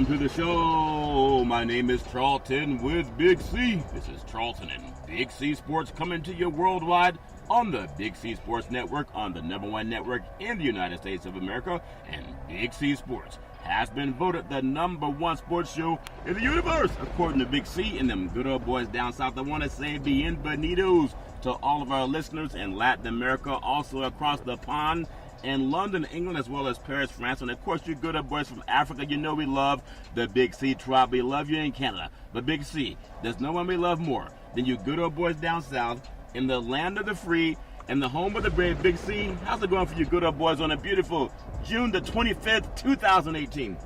to the show. My name is Charlton with Big C. This is Charlton and Big C Sports coming to you worldwide on the Big C Sports Network, on the #1 network in the United States of America. And Big C Sports has been voted the #1 sports show in the universe, according to Big C and them good old boys down south. I want to say bienvenidos to all of our listeners in Latin America, also across the pond, in London, England, as well as Paris, France. And of course, you good old boys from Africa, you know we love the Big C tribe. We love you in Canada. But Big C, there's no one we love more than you good old boys down south in the land of the free and the home of the brave. Big C, how's it going for you good old boys on a beautiful June the 25th, 2018?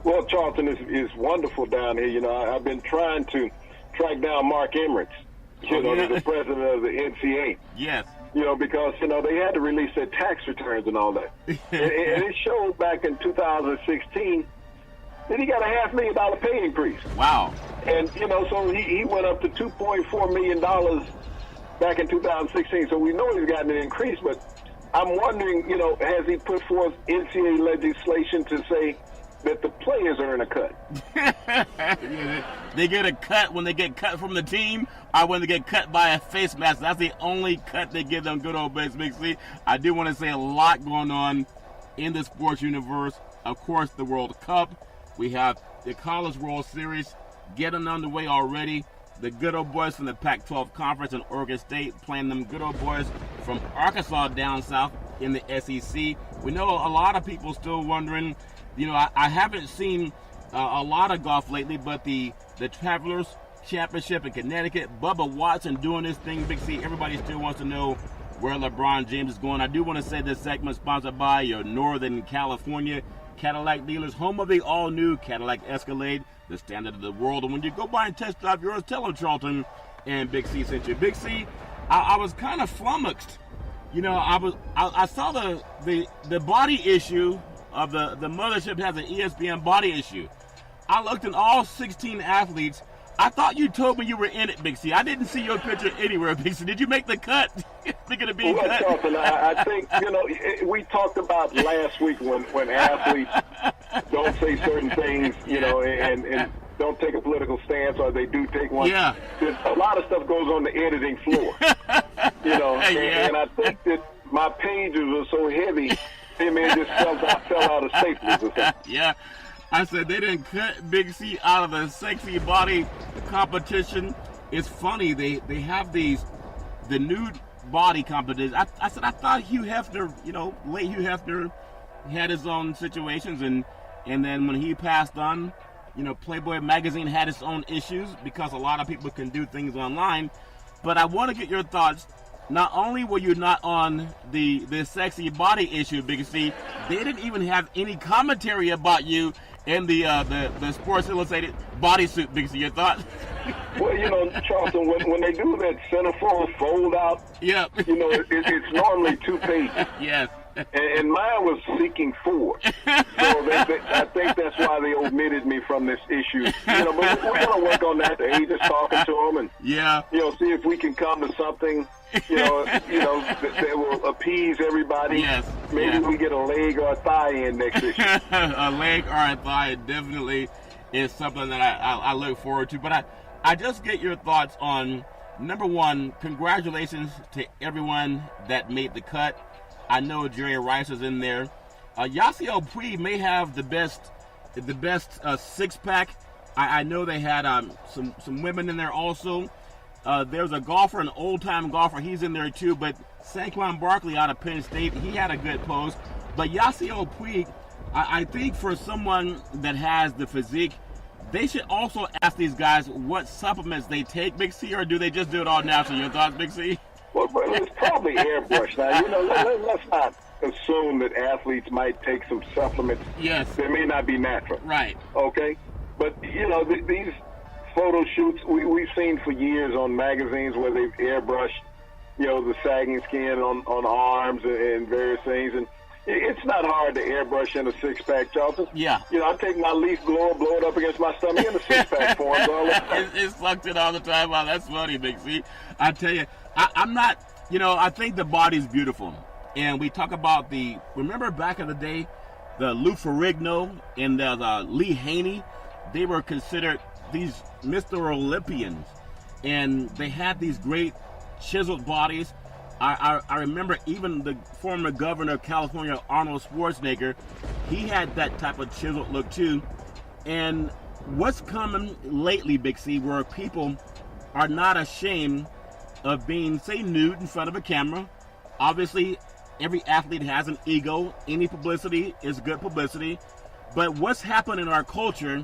Well, Charlton, is wonderful down here. You know, I've been trying to track down Mark Emmert, the president of the NCAA. Yes. You know, because, they had to release their tax returns and all that. and it showed back in 2016 that he got a $500,000 pay increase. Wow. And, so he went up to $2.4 million back in 2016. So we know he's gotten an increase, but I'm wondering, has he put forth NCAA legislation to say that the players earn a cut? They get a cut when they get cut from the team or when they get cut by a face mask. That's the only cut they give them good old Big C. I do want to say a lot going on in the sports universe. Of course, the World Cup. We have the College World Series getting underway already. The good old boys from the Pac-12 Conference in Oregon State playing them good old boys from Arkansas down south in the SEC. We know a lot of people still wondering, I haven't seen a lot of golf lately, but the Travelers Championship in Connecticut, Bubba Watson doing this thing, Big C. Everybody still wants to know where LeBron James is going. I do want to say this segment sponsored by your Northern California Cadillac dealers, home of the all-new Cadillac Escalade, the standard of the world. And when you go by and test drive yours, tell them Charlton and Big C sent you. Big C, I was kind of flummoxed. I saw the body issue of the mothership has an ESPN body issue. I looked at all 16 athletes. I thought you told me you were in it, Big C. I didn't see your picture anywhere, Big C. Did you make the cut? Thinking of being cut? Charlton, I think, we talked about last week when athletes don't say certain things, and don't take a political stance, or they do take one. Yeah. A lot of stuff goes on the editing floor, and I think that my pages were so heavy, they may just fell out of staples or something. Yeah. I said they didn't cut Big C out of the sexy body competition. It's funny, they have the nude body competition. I said I thought Hugh Hefner, late Hugh Hefner had his own situations, and then when he passed on, Playboy magazine had its own issues because a lot of people can do things online. But I want to get your thoughts. Not only were you not on the sexy body issue, Big C, they didn't even have any commentary about you in the Sports Illustrated bodysuit, Big C. Your thoughts? Well, Charlton, when they do that centerfold fold out, yep. It's normally 2 pages. Yes. And mine was seeking 4. So I think that's why they omitted me from this issue. But we're going to work on that. The agent's talking to them and, see if we can come to something, that will appease everybody. Yes. Maybe we get a leg or a thigh in next issue. A leg or a thigh definitely is something that I look forward to. But I just get your thoughts on, number one, congratulations to everyone that made the cut. I know Jerry Rice is in there. Yasiel Puig may have the best six-pack. I know they had some women in there also. There's a golfer, an old-time golfer. He's in there too. But Saquon Barkley out of Penn State, he had a good pose. But Yasiel Puig, I think for someone that has the physique, they should also ask these guys what supplements they take, Big C, or do they just do it all naturally? Your thoughts, Big C? Well, it's probably airbrush. Now, let's not assume that athletes might take some supplements. Yes. That may not be natural. Right. Okay? But, these photo shoots we've seen for years on magazines where they've airbrushed, the sagging skin on arms and various things. And it's not hard to airbrush in a six-pack, Charlton. Yeah. I take my leaf blower, blow it up against my stomach in a six-pack form. It sucks it all the time. Wow, that's funny, Big C. I tell you, I'm not, I think the body's beautiful. And we talk about remember back in the day, the Lou Ferrigno and the Lee Haney, they were considered these Mr. Olympians, and they had these great chiseled bodies. I remember even the former governor of California, Arnold Schwarzenegger, he had that type of chiseled look too. And what's coming lately, Big C, where people are not ashamed of being, say, nude in front of a camera. Obviously, every athlete has an ego. Any publicity is good publicity. But what's happened in our culture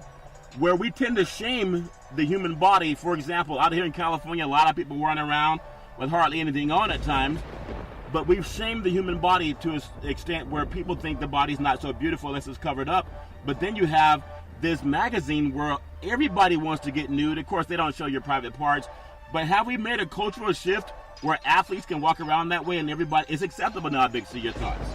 where we tend to shame the human body? For example, out here in California, a lot of people running around with hardly anything on at times. But we've shamed the human body to an extent where people think the body's not so beautiful unless it's covered up. But then you have this magazine where everybody wants to get nude. Of course, they don't show your private parts. But have we made a cultural shift where athletes can walk around that way and everybody is acceptable now? Big C, your thoughts?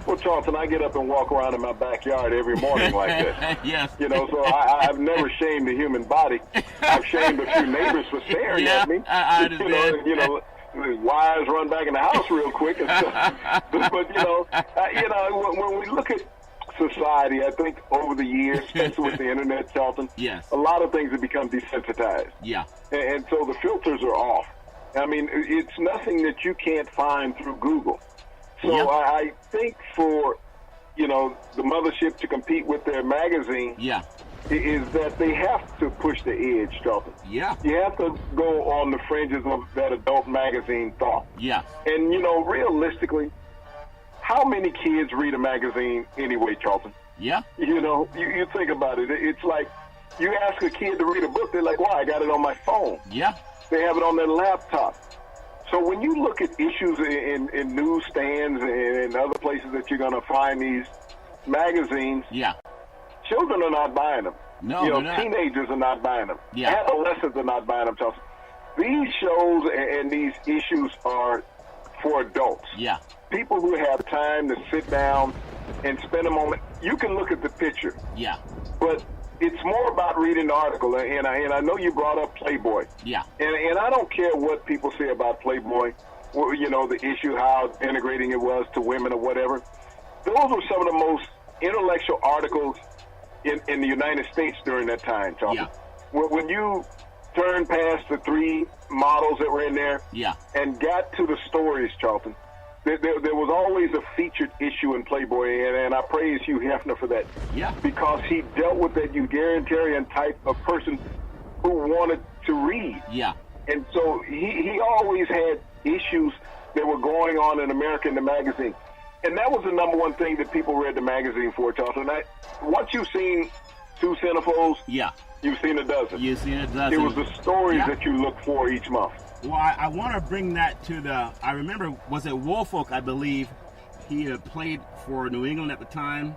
Well, Charlton, I get up and walk around in my backyard every morning like this. Yes. You know, so I've never shamed the human body. I've shamed a few neighbors for staring at me. I understand. You know, wires run back in the house real quick and stuff. But when we look at society, I think over the years, especially with the internet, Charlton, yes, a lot of things have become desensitized. Yeah. And so the filters are off. I mean, it's nothing that you can't find through Google. So yep. I think for, the mothership to compete with their magazine, yeah, is that they have to push the edge, Charlton. Yeah. You have to go on the fringes of that adult magazine thought. Yeah. And, realistically, how many kids read a magazine anyway, Charlton? Yeah. You think about it. It's like you ask a kid to read a book, they're like, why? I got it on my phone. Yeah. They have it on their laptop. So when you look at issues in newsstands and other places that you're going to find these magazines, yeah, children are not buying them. No, they're not. Teenagers are not buying them. Yeah. Adolescents are not buying them, Charlton. These shows and these issues are for adults. Yeah. People who have time to sit down and spend a moment. You can look at the picture. Yeah. But it's more about reading the article. And I know you brought up Playboy. Yeah. And I don't care what people say about Playboy, the issue, how denigrating it was to women or whatever. Those were some of the most intellectual articles in the United States during that time, Charlton. Yeah. When you turned past the 3 models that were in there, yeah, and got to the stories, Charlton, there was always a featured issue in Playboy, and I praise Hugh Hefner for that. Yeah. Because he dealt with that egalitarian type of person who wanted to read. Yeah. And so he always had issues that were going on in America in the magazine. And that was the number one thing that people read the magazine for, Charlton. Once you've seen 2 centerfolds, yeah, you've seen a dozen. You've seen a dozen. It was the stories yeah. that you look for each month. Well, I want to bring that to I remember, was it Woolfolk, I believe, he had played for New England at the time.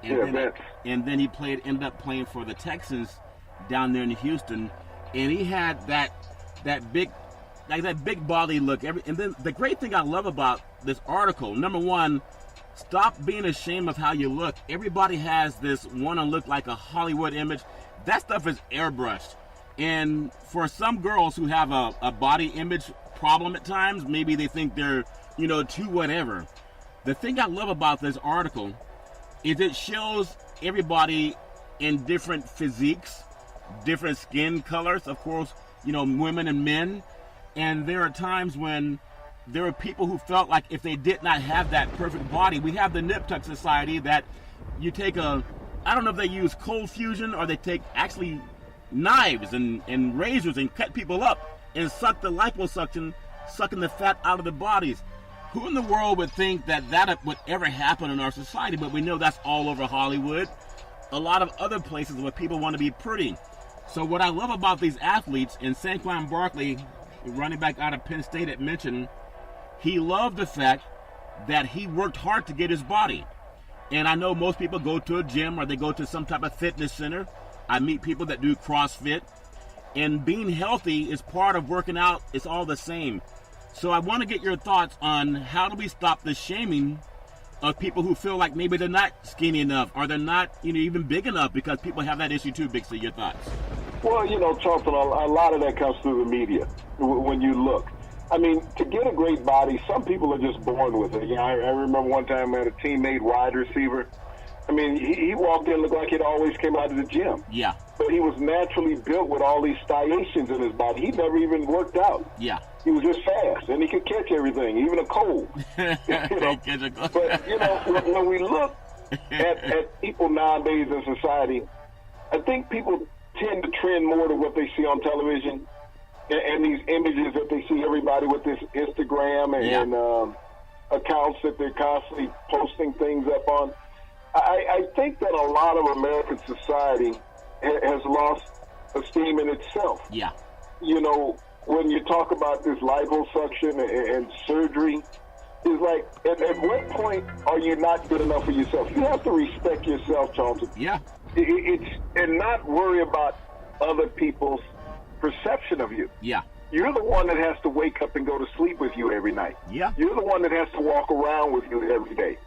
And then he ended up playing for the Texans down there in Houston. And he had that big body look. And then the great thing I love about this article, number one, stop being ashamed of how you look. Everybody has this want to look like a Hollywood image. That stuff is airbrushed. And for some girls who have a body image problem at times, maybe they think they're, too whatever. The thing I love about this article is it shows everybody in different physiques, different skin colors, of course, women and men. And there are times when there are people who felt like if they did not have that perfect body, we have the Nip Tuck Society that you take I don't know if they use cold fusion or they take actually knives and razors and cut people up and suck the liposuction, sucking the fat out of the bodies. Who in the world would think that would ever happen in our society? But we know that's all over Hollywood. A lot of other places where people want to be pretty. So what I love about these athletes, and Saquon Barkley, running back out of Penn State, had mentioned, he loved the fact that he worked hard to get his body. And I know most people go to a gym or they go to some type of fitness center. I meet people that do CrossFit, and being healthy is part of working out. It's all the same. So I want to get your thoughts on how do we stop the shaming of people who feel like maybe they're not skinny enough or they're not even big enough, because people have that issue too. Big C, your thoughts? Well, Charlton, a lot of that comes through the media when you look. I mean, to get a great body, some people are just born with it. I remember one time I had a teammate, wide receiver, I mean, he walked in, looked like he'd always came out of the gym. Yeah. But he was naturally built with all these striations in his body. He never even worked out. Yeah. He was just fast, and he could catch everything, even a cold. But, when we look at people nowadays in society, I think people tend to trend more to what they see on television and these images that they see everybody with this Instagram and accounts that they're constantly posting things up on. I think that a lot of American society has lost esteem in itself. Yeah. When you talk about this liposuction and surgery, it's like, at what point are you not good enough for yourself? You have to respect yourself, Charlton. Yeah. And not worry about other people's perception of you. Yeah. You're the one that has to wake up and go to sleep with you every night. Yeah. You're the one that has to walk around with you every day.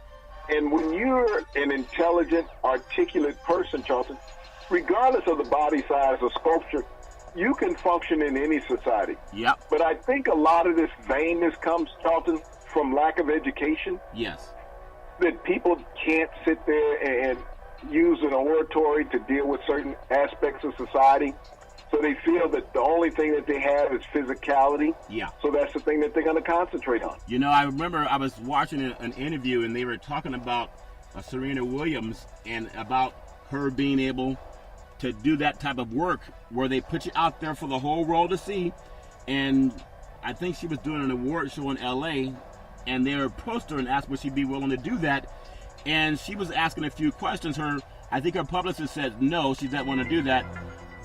And when you're an intelligent, articulate person, Charlton, regardless of the body size or sculpture, you can function in any society. Yeah. But I think a lot of this vainness comes, Charlton, from lack of education. Yes. That people can't sit there and use an oratory to deal with certain aspects of society. So they feel that the only thing that they have is physicality. Yeah. So that's the thing that they're going to concentrate on. I remember I was watching an interview, and they were talking about Serena Williams and about her being able to do that type of work where they put you out there for the whole world to see. And I think she was doing an award show in L.A., and they approached her and asked would she be willing to do that. And she was asking a few questions. I think her publicist said no, she didn't want to do that.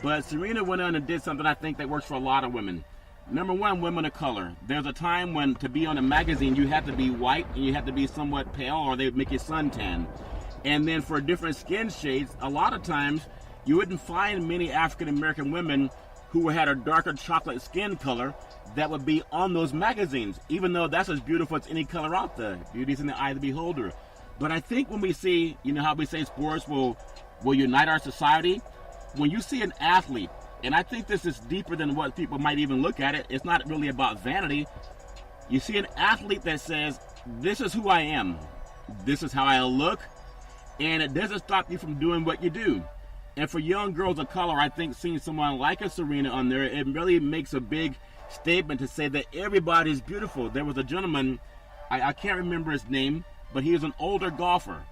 But Serena went on and did something I think that works for a lot of women. Number one, women of color. There's a time when to be on a magazine, you had to be white and you had to be somewhat pale, or they would make you suntan. And then for different skin shades, a lot of times you wouldn't find many African American women who had a darker chocolate skin color that would be on those magazines, even though that's as beautiful as any color out there. Beauty's in the eye of the beholder. But I think when we see, how we say sports will unite our society, when you see an athlete, and I think this is deeper than what people might even look at it, it's not really about vanity. You see an athlete that says, this is who I am, this is how I look, and it doesn't stop you from doing what you do. And for young girls of color, I think seeing someone like a Serena on there, it really makes a big statement to say that everybody's beautiful. There was a gentleman, I can't remember his name, but he was an older golfer,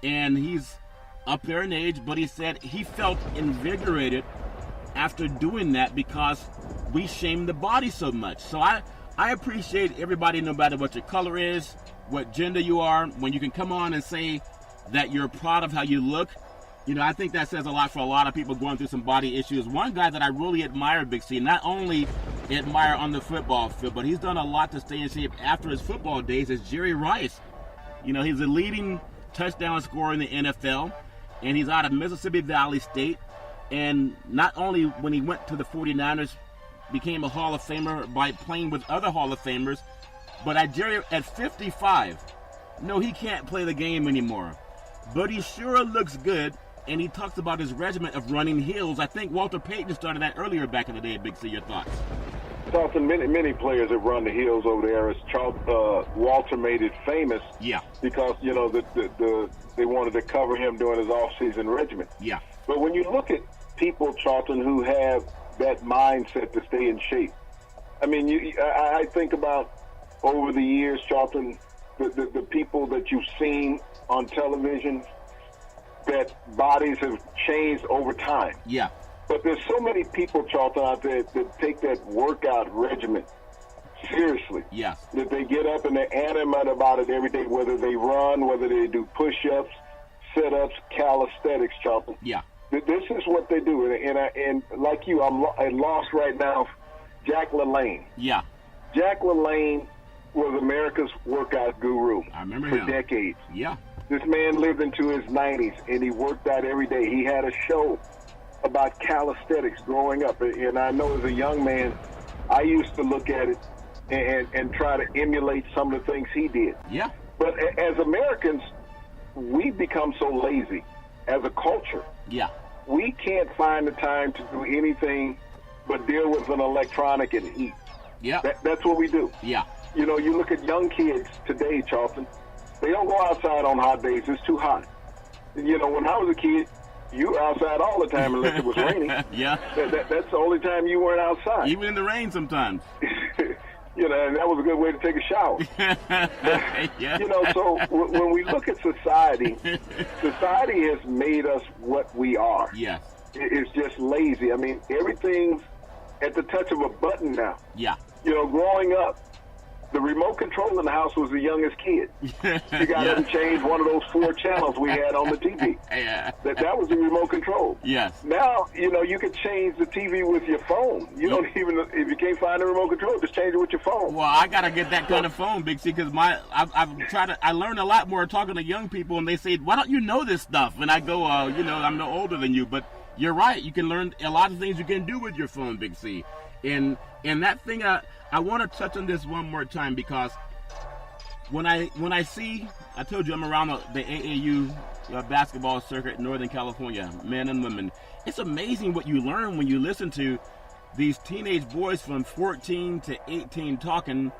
and he's up there in age, but he said he felt invigorated after doing that because we shame the body so much. So I appreciate everybody, no matter what your color is, what gender you are, when you can come on and say that you're proud of how you look. I think that says a lot for a lot of people going through some body issues. One guy that I really admire, Big C, not only admire on the football field, but he's done a lot to stay in shape after his football days, is Jerry Rice. He's the leading touchdown scorer in the NFL, and he's out of Mississippi Valley State. And not only when he went to the 49ers, became a Hall of Famer by playing with other Hall of Famers, but Jerry, at 55, no, he can't play the game anymore. But he sure looks good, and he talks about his regimen of running hills. I think Walter Payton started that earlier back in the day. Big C, your thoughts? Charlton, many players have run the hills over there. Walter made it famous. Yeah. Because they wanted to cover him during his off-season regimen. Yeah. But when you look at people, Charlton, who have that mindset to stay in shape, I mean, I think about over the years, Charlton, the people that you've seen on television, that bodies have changed over time. Yeah. But there's so many people, Charlton, out there that take that workout regimen seriously. Yeah. That they get up and they're animate about it every day, whether they run, whether they do push-ups, sit-ups, calisthenics, Charlton. Yeah. This is what they do. And like you, I'm lost right now. Jack LaLanne. Yeah. Jack LaLanne was America's workout guru. I remember for him. decades. Yeah. This man lived into his 90s, and he worked out every day. He had a show about calisthenics growing up. And I know as a young man, I used to look at it and try to emulate some of the things he did. Yeah. But as Americans, we've become so lazy as a culture. Yeah. We can't find the time to do anything but deal with an electronic and eat. Yeah. That's what we do. Yeah. You look at young kids today, Charlton. They don't go outside on hot days. It's too hot. You know, when I was a kid, you were outside all the time unless it was raining. Yeah. That's the only time you weren't outside. Even in the rain sometimes. You know, and that was a good way to take a shower. Yeah. You know, so when we look at society, society has made us what we are. Yes. It's just lazy. I mean, everything's at the touch of a button now. Yeah. You know, growing up, the remote control in the house was the youngest kid. You got to change one of those 4 channels we had on the TV. Yeah. That was the remote control. Yes. Now, you know, you can change the TV with your phone. You don't even, if you can't find the remote control, just change it with your phone. Well, I got to get that kind of phone, Big C, because I learn a lot more talking to young people, and they say, why don't you know this stuff? And I go, you know, I'm no older than you, but you're right. You can learn a lot of things you can do with your phone, Big C. And that thing, I want to touch on this one more time, because when I see, I told you I'm around the AAU basketball circuit in Northern California, men and women. It's amazing what you learn when you listen to these teenage boys from 14 to 18 talking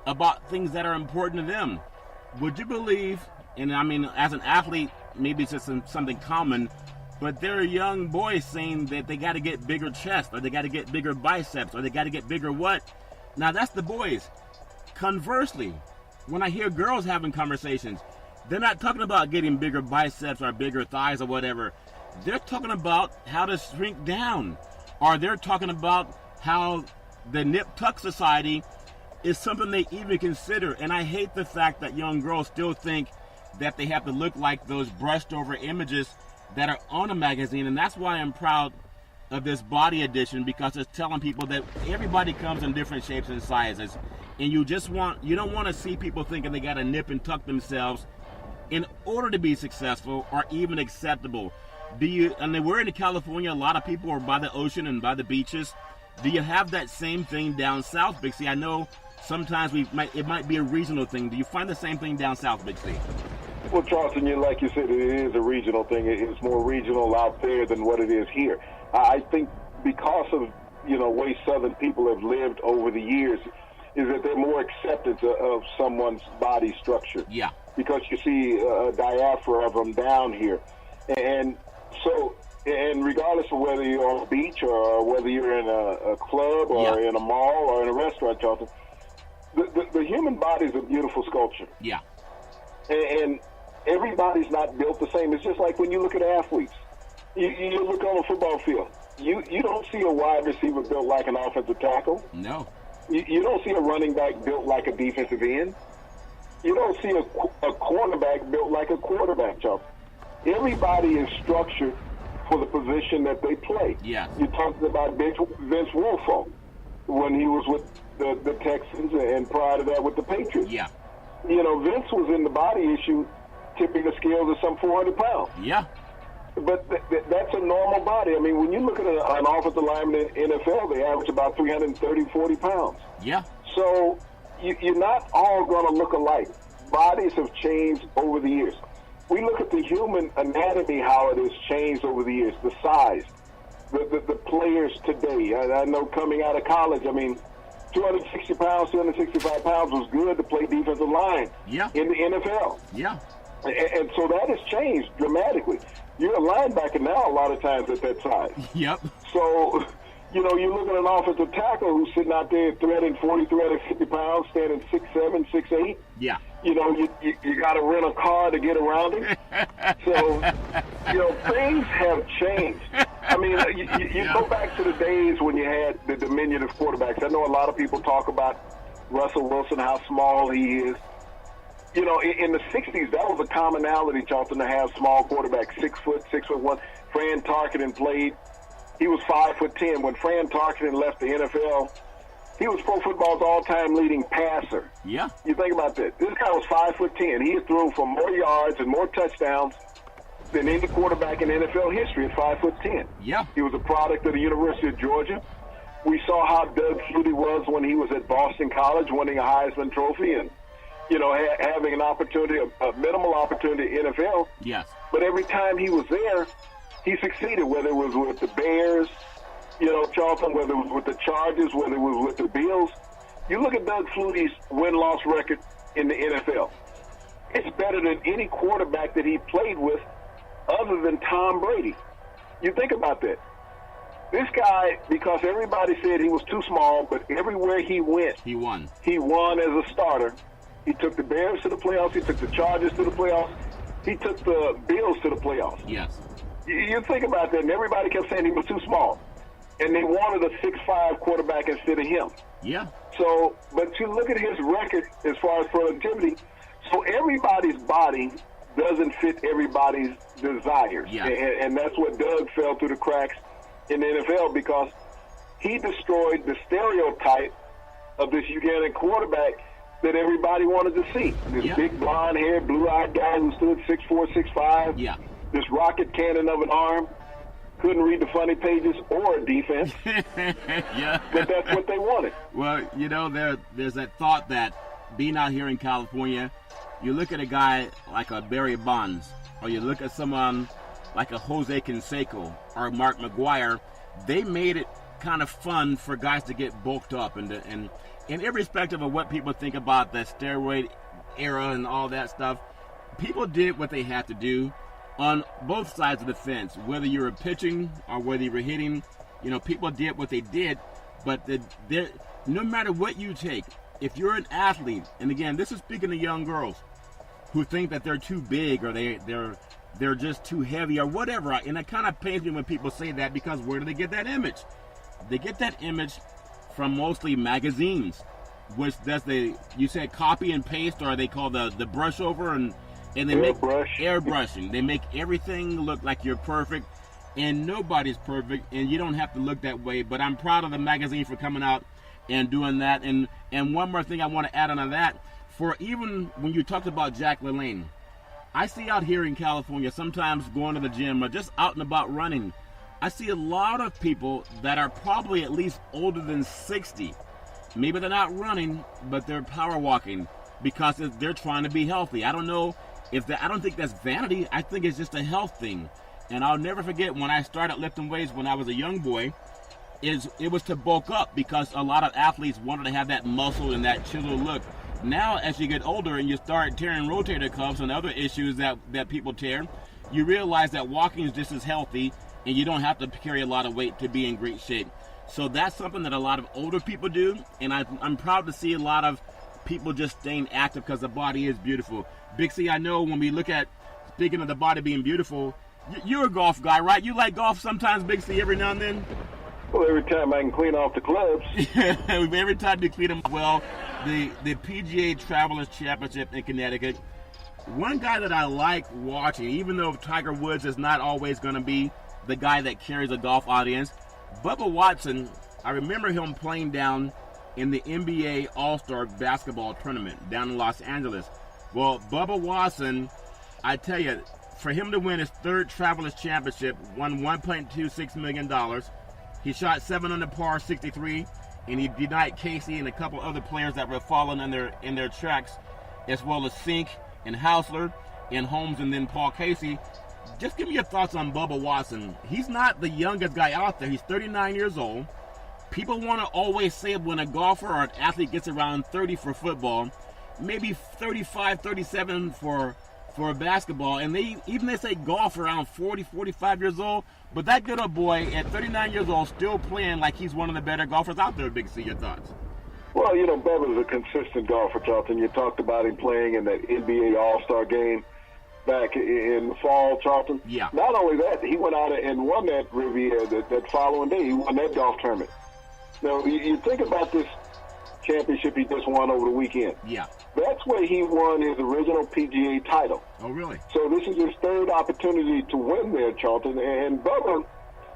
about things that are important to them. Would you believe, and I mean, as an athlete, maybe it's just something common, but there are young boys saying that they got to get bigger chest, or they got to get bigger biceps, or they got to get bigger what? Now, that's the boys. Conversely, when I hear girls having conversations, they're not talking about getting bigger biceps or bigger thighs or whatever. They're talking about how to shrink down, or they're talking about how the nip-tuck society is something they even consider. And I hate the fact that young girls still think that they have to look like those brushed-over images that are on a magazine, and that's why I'm proud of this body edition, because it's telling people that everybody comes in different shapes and sizes, and you don't want to see people thinking they got to nip and tuck themselves in order to be successful or even acceptable. And we're in California, a lot of people are by the ocean and by the beaches. Do you have that same thing down south, Big C? I know sometimes it might be a regional thing. Do you find the same thing down south, Big C? Well, Charleston, like you said, it is a regional thing. It's more regional out there than what it is here. I think because of, way Southern people have lived over the years, is that they're more accepted of someone's body structure. Yeah. Because you see a diaspora of them down here. And so, regardless of whether you're on a beach or whether you're in a club or in a mall or in a restaurant, Charleston, the human body is a beautiful sculpture. Yeah. And everybody's not built the same. It's just like when you look at athletes. You look on a football field. You don't see a wide receiver built like an offensive tackle. No. You don't see a running back built like a defensive end. You don't see a cornerback built like a quarterback, Chuck. Everybody is structured for the position that they play. Yeah. You talked about Vince Wilfork when he was with the Texans, and prior to that with the Patriots. Yeah. Vince was in the body issue, tipping the scales of some 400 pounds. Yeah. But that's a normal body. I mean, when you look at an offensive lineman in the NFL, they average about 330, 40 pounds. Yeah. So you're not all going to look alike. Bodies have changed over the years. We look at the human anatomy, how it has changed over the years, the size, the players today. I know coming out of college, 260 pounds, 265 pounds was good to play defensive line in the NFL. Yeah. And so that has changed dramatically. You're a linebacker now a lot of times at that size. Yep. So, you look at an offensive tackle who's sitting out there threading 40, 350 pounds, standing 6'7", 6'8". Yeah. You got to rent a car to get around him. So, things have changed. You go back to the days when you had the diminutive quarterbacks. I know a lot of people talk about Russell Wilson, how small he is. In the 60s, that was a commonality, Charlton, to have small quarterbacks, 6 foot, 6'1". Fran Tarkenton played. He was 5'10". When Fran Tarkenton left the NFL, he was Pro Football's all-time leading passer. Yeah. You think about that. This guy was 5'10". He threw for more yards and more touchdowns than any quarterback in NFL history at 5'10". Yeah. He was a product of the University of Georgia. We saw how Doug Flutie was when he was at Boston College, winning a Heisman Trophy and having an opportunity, a minimal opportunity in NFL. Yes. But every time he was there, he succeeded, whether it was with the Bears, Charlton, whether it was with the Chargers, whether it was with the Bills. You look at Doug Flutie's win-loss record in the NFL. It's better than any quarterback that he played with other than Tom Brady. You think about that. This guy, because everybody said he was too small, but everywhere he went, he won. He won as a starter. He took the Bears to the playoffs. He took the Chargers to the playoffs. He took the Bills to the playoffs. Yes. You think about that, and everybody kept saying he was too small. And they wanted a 6'5" quarterback instead of him. Yeah. So, but you look at his record as far as productivity. So everybody's body doesn't fit everybody's desires. Yeah. And that's what Doug fell through the cracks in the NFL, because he destroyed the stereotype of this Ugandan quarterback that everybody wanted to see. This big blonde-haired, blue-eyed guy who stood 6'4", 6'5". Yeah. This rocket cannon of an arm. Couldn't read the funny pages or a defense. Yeah. But that's what they wanted. Well, you know, there's that thought that being out here in California, you look at a guy like a Barry Bonds, or you look at someone like a Jose Canseco or Mark McGuire, they made it kind of fun for guys to get bulked up. And irrespective of what people think about the steroid era and all that stuff, people did what they had to do on both sides of the fence. Whether you were pitching or whether you were hitting, you know, people did what they did. But no matter what you take, if you're an athlete, and again, this is speaking to young girls who think that they're too big or they're just too heavy or whatever. And it kind of pains me when people say that, because where do they get that image? They get that image from mostly magazines, which you said copy and paste, or they call the brush over, and they make airbrushing. They make everything look like you're perfect, and nobody's perfect, and you don't have to look that way. But I'm proud of the magazine for coming out and doing that. And one more thing I want to add on to that, for even when you talked about Jack LaLanne, I see out here in California, sometimes going to the gym or just out and about running, I see a lot of people that are probably at least older than 60. Maybe they're not running, but they're power walking because they're trying to be healthy. I don't know I don't think that's vanity. I think it's just a health thing. And I'll never forget when I started lifting weights when I was a young boy, it was to bulk up, because a lot of athletes wanted to have that muscle and that chiseled look. Now, as you get older and you start tearing rotator cuffs and other issues that people tear, you realize that walking is just as healthy, and you don't have to carry a lot of weight to be in great shape. So that's something that a lot of older people do, and I'm proud to see a lot of people just staying active because the body is beautiful. Big C, I know when we look at, speaking of the body being beautiful, you're a golf guy, right? You like golf sometimes, Big C, every now and then? Well, every time I can clean off the clubs. Every time you clean them. Well, the PGA Travelers Championship in Connecticut, one guy that I like watching, even though Tiger Woods is not always going to be the guy that carries a golf audience, Bubba Watson, I remember him playing down in the NBA All-Star basketball tournament down in Los Angeles. Well, Bubba Watson, I tell you, for him to win his third Travelers Championship, won $1.26 million. He shot 7 under par 63, and he denied Casey and a couple other players that were falling in their tracks, as well as Sink and Hausler and Holmes and then Paul Casey. Just give me your thoughts on Bubba Watson. He's not the youngest guy out there. He's 39 years old. People want to always say when a golfer or an athlete gets around 30 for football, maybe 35, 37 for basketball, and they say golf around 40, 45 years old, but that good old boy at 39 years old still playing like he's one of the better golfers out there. Big C, your thoughts? Well, you know, Bubba's a consistent golfer, Charlton. You talked about him playing in that NBA All-Star game back in the fall, Charlton. Yeah. Not only that, he went out and won that Riviera that following day. He won that golf tournament. Now, you think about this championship he just won over the weekend. Yeah. That's where he won his original PGA title. Oh, really? So this is his third opportunity to win there, Charlton. And Bubba,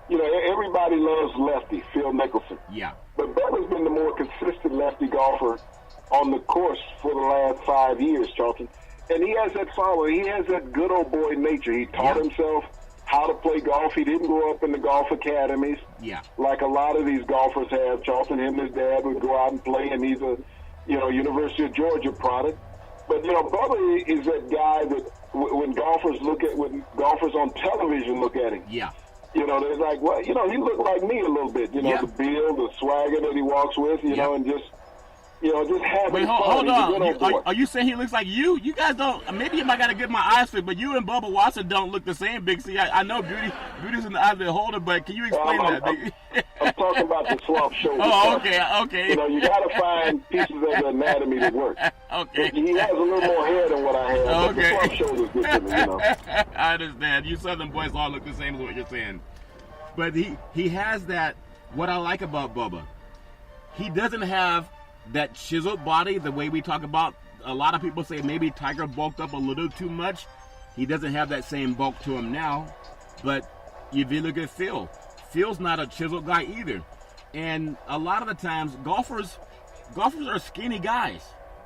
you know, everybody loves lefty, Phil Mickelson. Yeah. But Bubba's been the more consistent lefty golfer on the course for the last 5 years, Charlton. And he has that following. He has that good old boy nature. He taught himself how to play golf. He didn't grow up in the golf academies like a lot of these golfers have, Charlton. Him and his dad would go out and play, and he's a, University of Georgia product. But, Bubba is that guy that when golfers on television look at him, they're like, well, he looked like me a little bit, the build, the swagger that he walks with, and just, just having Wait, fun. Hold on. Are you saying he looks like you? You guys don't. Maybe I got to get my eyes fit, but you and Bubba Watson don't look the same, Big C. I know beauty's in the eye of the beholder, but can you explain that? I'm talking about the slump shoulder. Oh, okay. You got to find pieces of the anatomy that work. Okay. He has a little more hair than what I have. Okay. But the slump shoulder's good to me, I understand. You Southern boys all look the same as what you're saying. But he has that. What I like about Bubba, he doesn't have that chiseled body the way we talk about. A lot of people say maybe Tiger bulked up a little too much. He doesn't have that same bulk to him now. But if you look at Phil, Phil's not a chiseled guy either. And a lot of the times, golfers are skinny guys.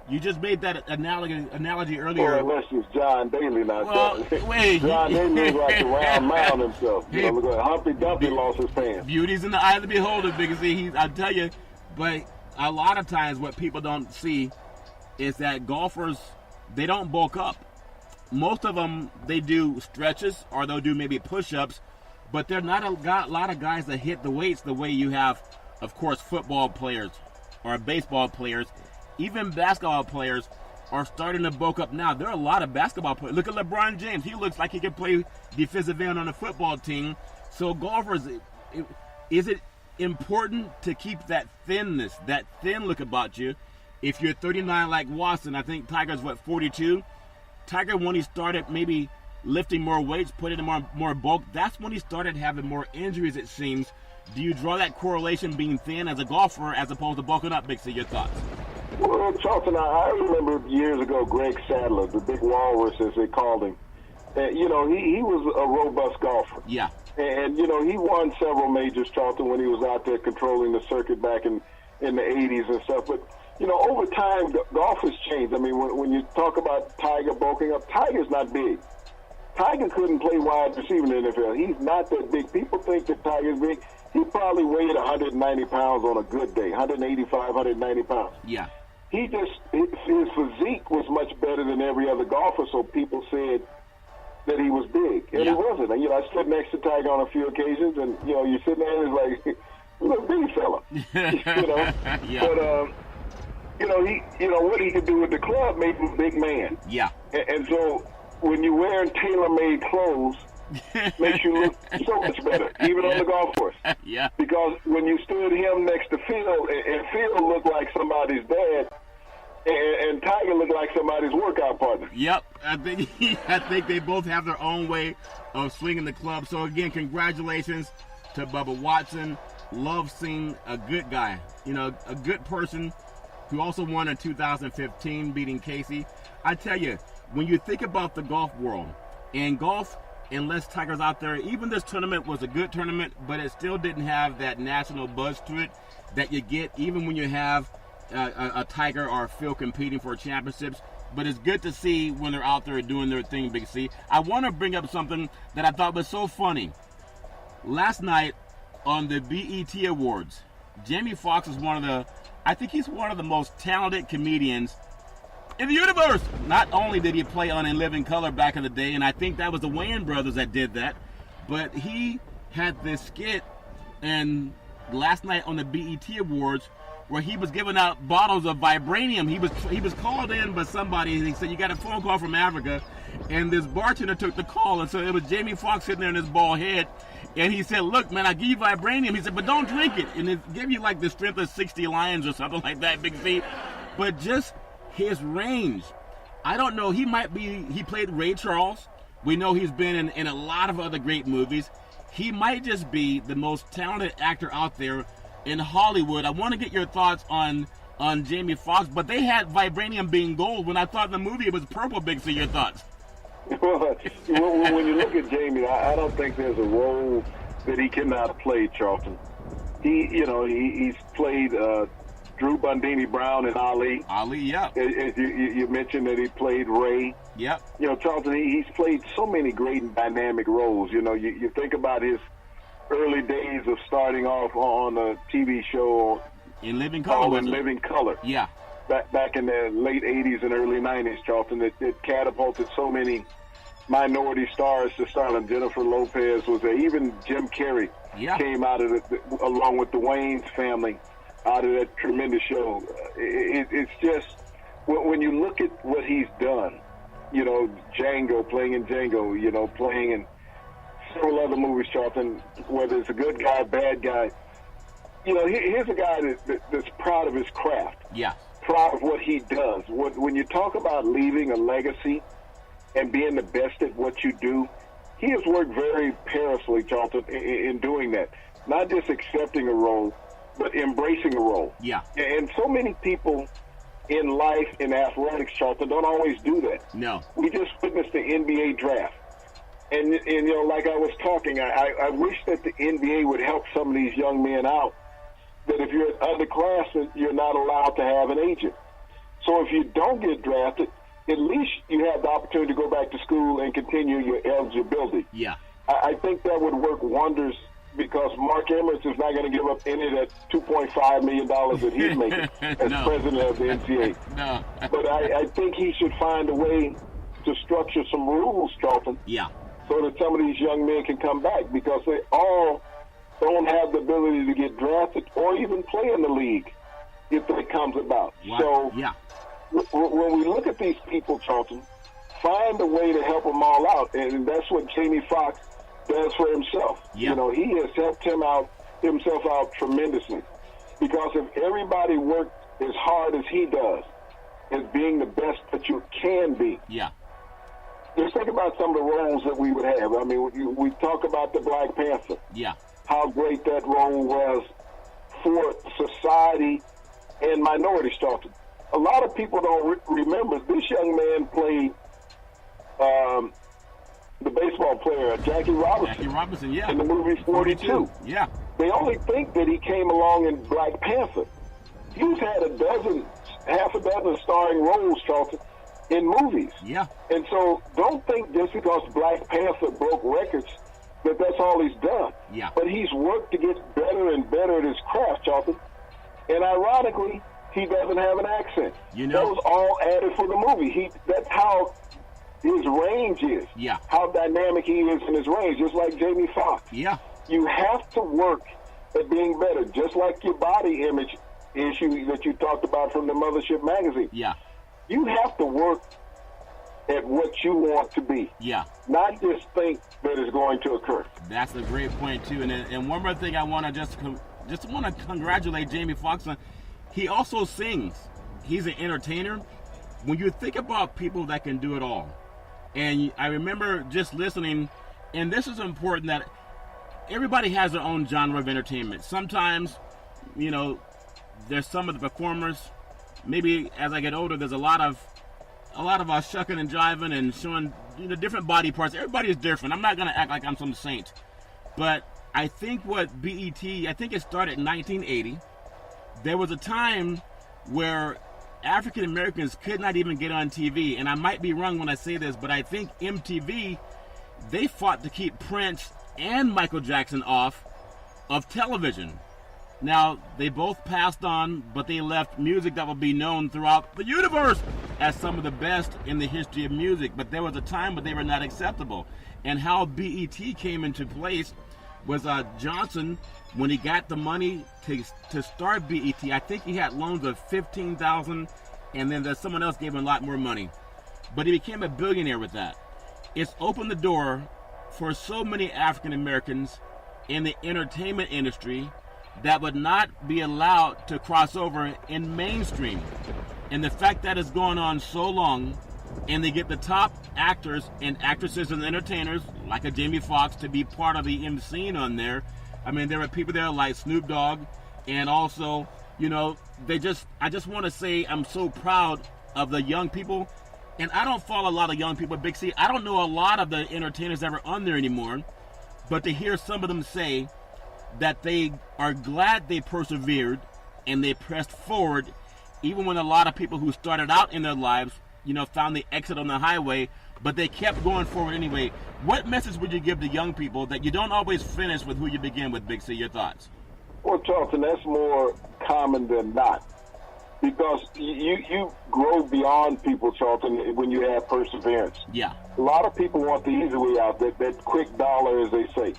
You just made that analogy earlier. Well, unless it's John Daly now. Well, wait. John Daly looks like a round mound himself. Look like Humpty Dumpty lost his pants. Beauty's in the eye of the beholder, because I tell you, but a lot of times what people don't see is that golfers, they don't bulk up. Most of them, they do stretches or they'll do maybe push-ups, but they're not a lot of guys that hit the weights the way you have, of course, football players or baseball players. Even basketball players are starting to bulk up now. There are a lot of basketball players. Look at LeBron James. He looks like he could play defensive end on a football team. So golfers, is it important to keep that thinness, that thin look about you? If you're 39 like Watson, I think Tiger's 42. Tiger, when he started maybe lifting more weights, putting in more bulk, that's when he started having more injuries, it seems. Do you draw that correlation being thin as a golfer as opposed to bulking up, Big C? Your thoughts? Well, Charlton, I remember years ago Greg Sadler, the big walrus, as they called him. He was a robust golfer. Yeah. And, he won several majors, Charlton, when he was out there controlling the circuit back in the 80s and stuff. But, over time, golf has changed. I mean, when you talk about Tiger bulking up, Tiger's not big. Tiger couldn't play wide receiver in the NFL. He's not that big. People think that Tiger's big. He probably weighed 190 pounds on a good day, 185, 190 pounds. Yeah. His physique was much better than every other golfer, so people said that he was big, and he wasn't. And, I stood next to Tiger on a few occasions, and you're sitting there and it's like, look, big fella, Yeah. But what he could do with the club made him a big man. Yeah. And so when you're wearing tailor-made clothes, makes you look so much better, even on the golf course. Yeah. Because when you stood him next to Phil, and Phil looked like somebody's dad, and Tiger looked like somebody's workout partner. Yep. I think they both have their own way of swinging the club. So again, congratulations to Bubba Watson. Love seeing a good guy, a good person who also won in 2015, beating Casey. I tell you, when you think about the golf world, and golf, unless Tiger's out there, even this tournament was a good tournament, but it still didn't have that national buzz to it that you get even when you have a Tiger or a Phil competing for championships. But it's good to see when they're out there doing their thing, Big C. I want to bring up something that I thought was so funny. Last night on the BET Awards, Jamie Foxx is I think he's one of the most talented comedians in the universe. Not only did he play on In Living Color back in the day, and I think that was the Wayans brothers that did that, but he had this skit and last night on the BET Awards where he was giving out bottles of vibranium. He was called in by somebody, and he said, you got a phone call from Africa, and this bartender took the call, and so it was Jamie Foxx sitting there in his bald head, and he said, look, man, I give you vibranium. He said, but don't drink it, and it give you like the strength of 60 lions or something like that, Big C. But just his range, I don't know, he played Ray Charles. We know he's been in a lot of other great movies. He might just be the most talented actor out there in Hollywood. I want to get your thoughts on Jamie Foxx, but they had vibranium being gold when I thought in the movie it was purple. Big C, your thoughts? Well, when you look at Jamie, I don't think there's a role that he cannot play, Charlton. He's played Drew Bundini Brown and Ali. Ali, yeah. As you mentioned that he played Ray. Yep. Charlton, he's played so many great and dynamic roles. You think about his early days of starting off on a TV show In Living Color. In Living Color. Yeah. Back in the late 80s and early 90s, Charlton, it catapulted so many minority stars to stardom. Jennifer Lopez was there. Even Jim Carrey came out of it, along with the Wayans family. out of that tremendous show. It's just, when you look at what he's done, you know, Django, playing in Django, you know, playing in several other movies, Charlton, whether it's a good guy, bad guy. You know, here's a guy that's proud of his craft. Yeah. Proud of what he does. When you talk about leaving a legacy and being the best at what you do, he has worked very tirelessly, Charlton, in doing that. Not just accepting a role, but embracing a role. Yeah. And so many people in life, in athletics, Charlton, don't always do that. No. We just witnessed the NBA draft. And you know, like I was talking, I wish that the NBA would help some of these young men out, that if you're an underclassman, you're not allowed to have an agent. So if you don't get drafted, at least you have the opportunity to go back to school and continue your eligibility. Yeah. I think that would work wonders, because Mark Emmert is not going to give up any of that $2.5 million that he's making as president of the NCAA. No. But I think he should find a way to structure some rules, Charlton, yeah, so that some of these young men can come back, because they all don't have the ability to get drafted or even play in the league if that comes about. Wow. So yeah, when we look at these people, Charlton, find a way to help them all out, and that's what Jamie Foxx does for himself. Yeah. You know, he has helped himself out tremendously, because if everybody worked as hard as he does as being the best that you can be, yeah, just think about some of the roles that we would have. I mean, we talk about the Black Panther. Yeah. How great that role was for society and minorities, Charlton. A lot of people don't remember this young man played the baseball player, Jackie Robinson. Jackie Robinson, yeah. In the movie 42. Yeah. They only think that he came along in Black Panther. He's had half a dozen starring roles, Charlton, in movies. Yeah. And so don't think just because Black Panther broke records that that's all he's done. Yeah. But he's worked to get better and better at his craft, Charlton. And ironically, he doesn't have an accent. You know, that was all added for the movie. That's how his range is. Yeah. How dynamic he is in his range, just like Jamie Foxx. Yeah. You have to work at being better, just like your body image issue that you talked about from the Mothership magazine. Yeah. You have to work at what you want to be. Yeah. Not just think that it's going to occur. That's a great point too. And one more thing I want to just want to congratulate Jamie Foxx on. He also sings. He's an entertainer. When you think about people that can do it all, and I remember just listening, and this is important, that everybody has their own genre of entertainment. Sometimes, you know, there's some of the performers. Maybe as I get older, there's a lot of shucking and jiving and showing, you know, different body parts. Everybody is different. I'm not going to act like I'm some saint. But I think what BET, I think it started in 1980. There was a time where African Americans could not even get on TV. And I might be wrong when I say this, but I think MTV, they fought to keep Prince and Michael Jackson off of television. Now, they both passed on, but they left music that will be known throughout the universe as some of the best in the history of music. But there was a time when they were not acceptable. And how BET came into place was Johnson, when he got the money to start BET, I think he had loans of $15,000, and then someone else gave him a lot more money. But he became a billionaire with that. It's opened the door for so many African Americans in the entertainment industry that would not be allowed to cross over in mainstream. And the fact that it's going on so long, and they get the top actors and actresses and entertainers like a Jamie Foxx to be part of the scene on there. I mean, there are people there like Snoop Dogg, and also, you know, I just want to say I'm so proud of the young people. And I don't follow a lot of young people at Big C. I don't know a lot of the entertainers that are on there anymore, but to hear some of them say that they are glad they persevered and they pressed forward, even when a lot of people who started out in their lives, you know, found the exit on the highway, but they kept going forward anyway. What message would you give to young people that you don't always finish with who you begin with, Big C? Your thoughts? Well, Charlton, that's more common than not, because you grow beyond people, Charlton, when you have perseverance. Yeah. A lot of people want the easy way out, that quick dollar, as they say.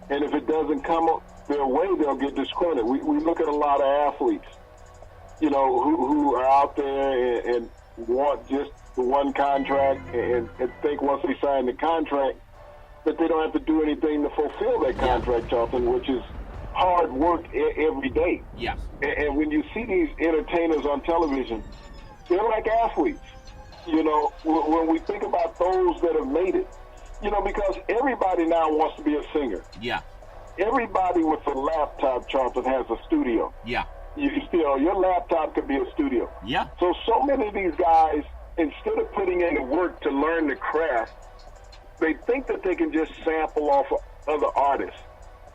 And if it doesn't come their way, they'll get discredited. We look at a lot of athletes who are out there and want just the one contract and think once they sign the contract that they don't have to do anything to fulfill that contract, Charlton, which is hard work every day. Yes. And when you see these entertainers on television, they're like athletes. When we think about those that have made it, because everybody now wants to be a singer. Yeah. Everybody with a laptop, Charlton, has a studio. Yeah. Your laptop could be a studio. Yeah. So many of these guys, instead of putting in the work to learn the craft, they think that they can just sample off of other artists,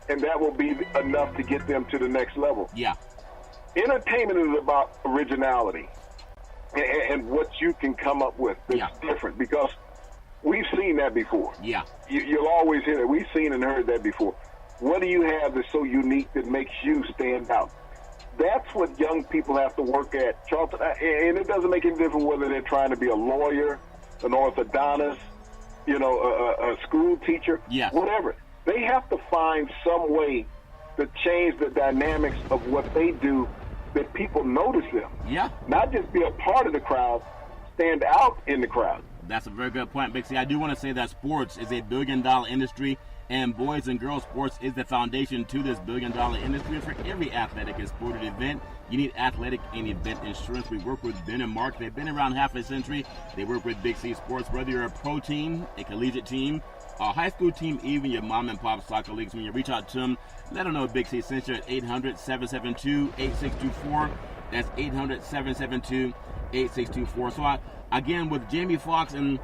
and that will be enough to get them to the next level. Yeah. Entertainment is about originality and what you can come up with that's different, because we've seen that before. Yeah. You'll always hear that. We've seen and heard that before. What do you have that's so unique that makes you stand out? That's what young people have to work at, Charlton. And it doesn't make any difference whether they're trying to be a lawyer, an orthodontist, a school teacher, whatever. They have to find some way to change the dynamics of what they do that people notice them. Yeah. Not just be a part of the crowd, stand out in the crowd. That's a very good point, Big C. I do want to say that sports is a billion-dollar industry, and boys and girls sports is the foundation to this billion-dollar industry. For every athletic and sporting event, you need athletic and event insurance. We work with Ben and Mark. They've been around half a century. They work with Big C Sports. Whether you're a pro team, a collegiate team, a high school team, even your mom and pop soccer leagues, when you reach out to them, let them know Big C sent you at 800-772-8624. That's 800-772-8624. So again, with Jamie Foxx and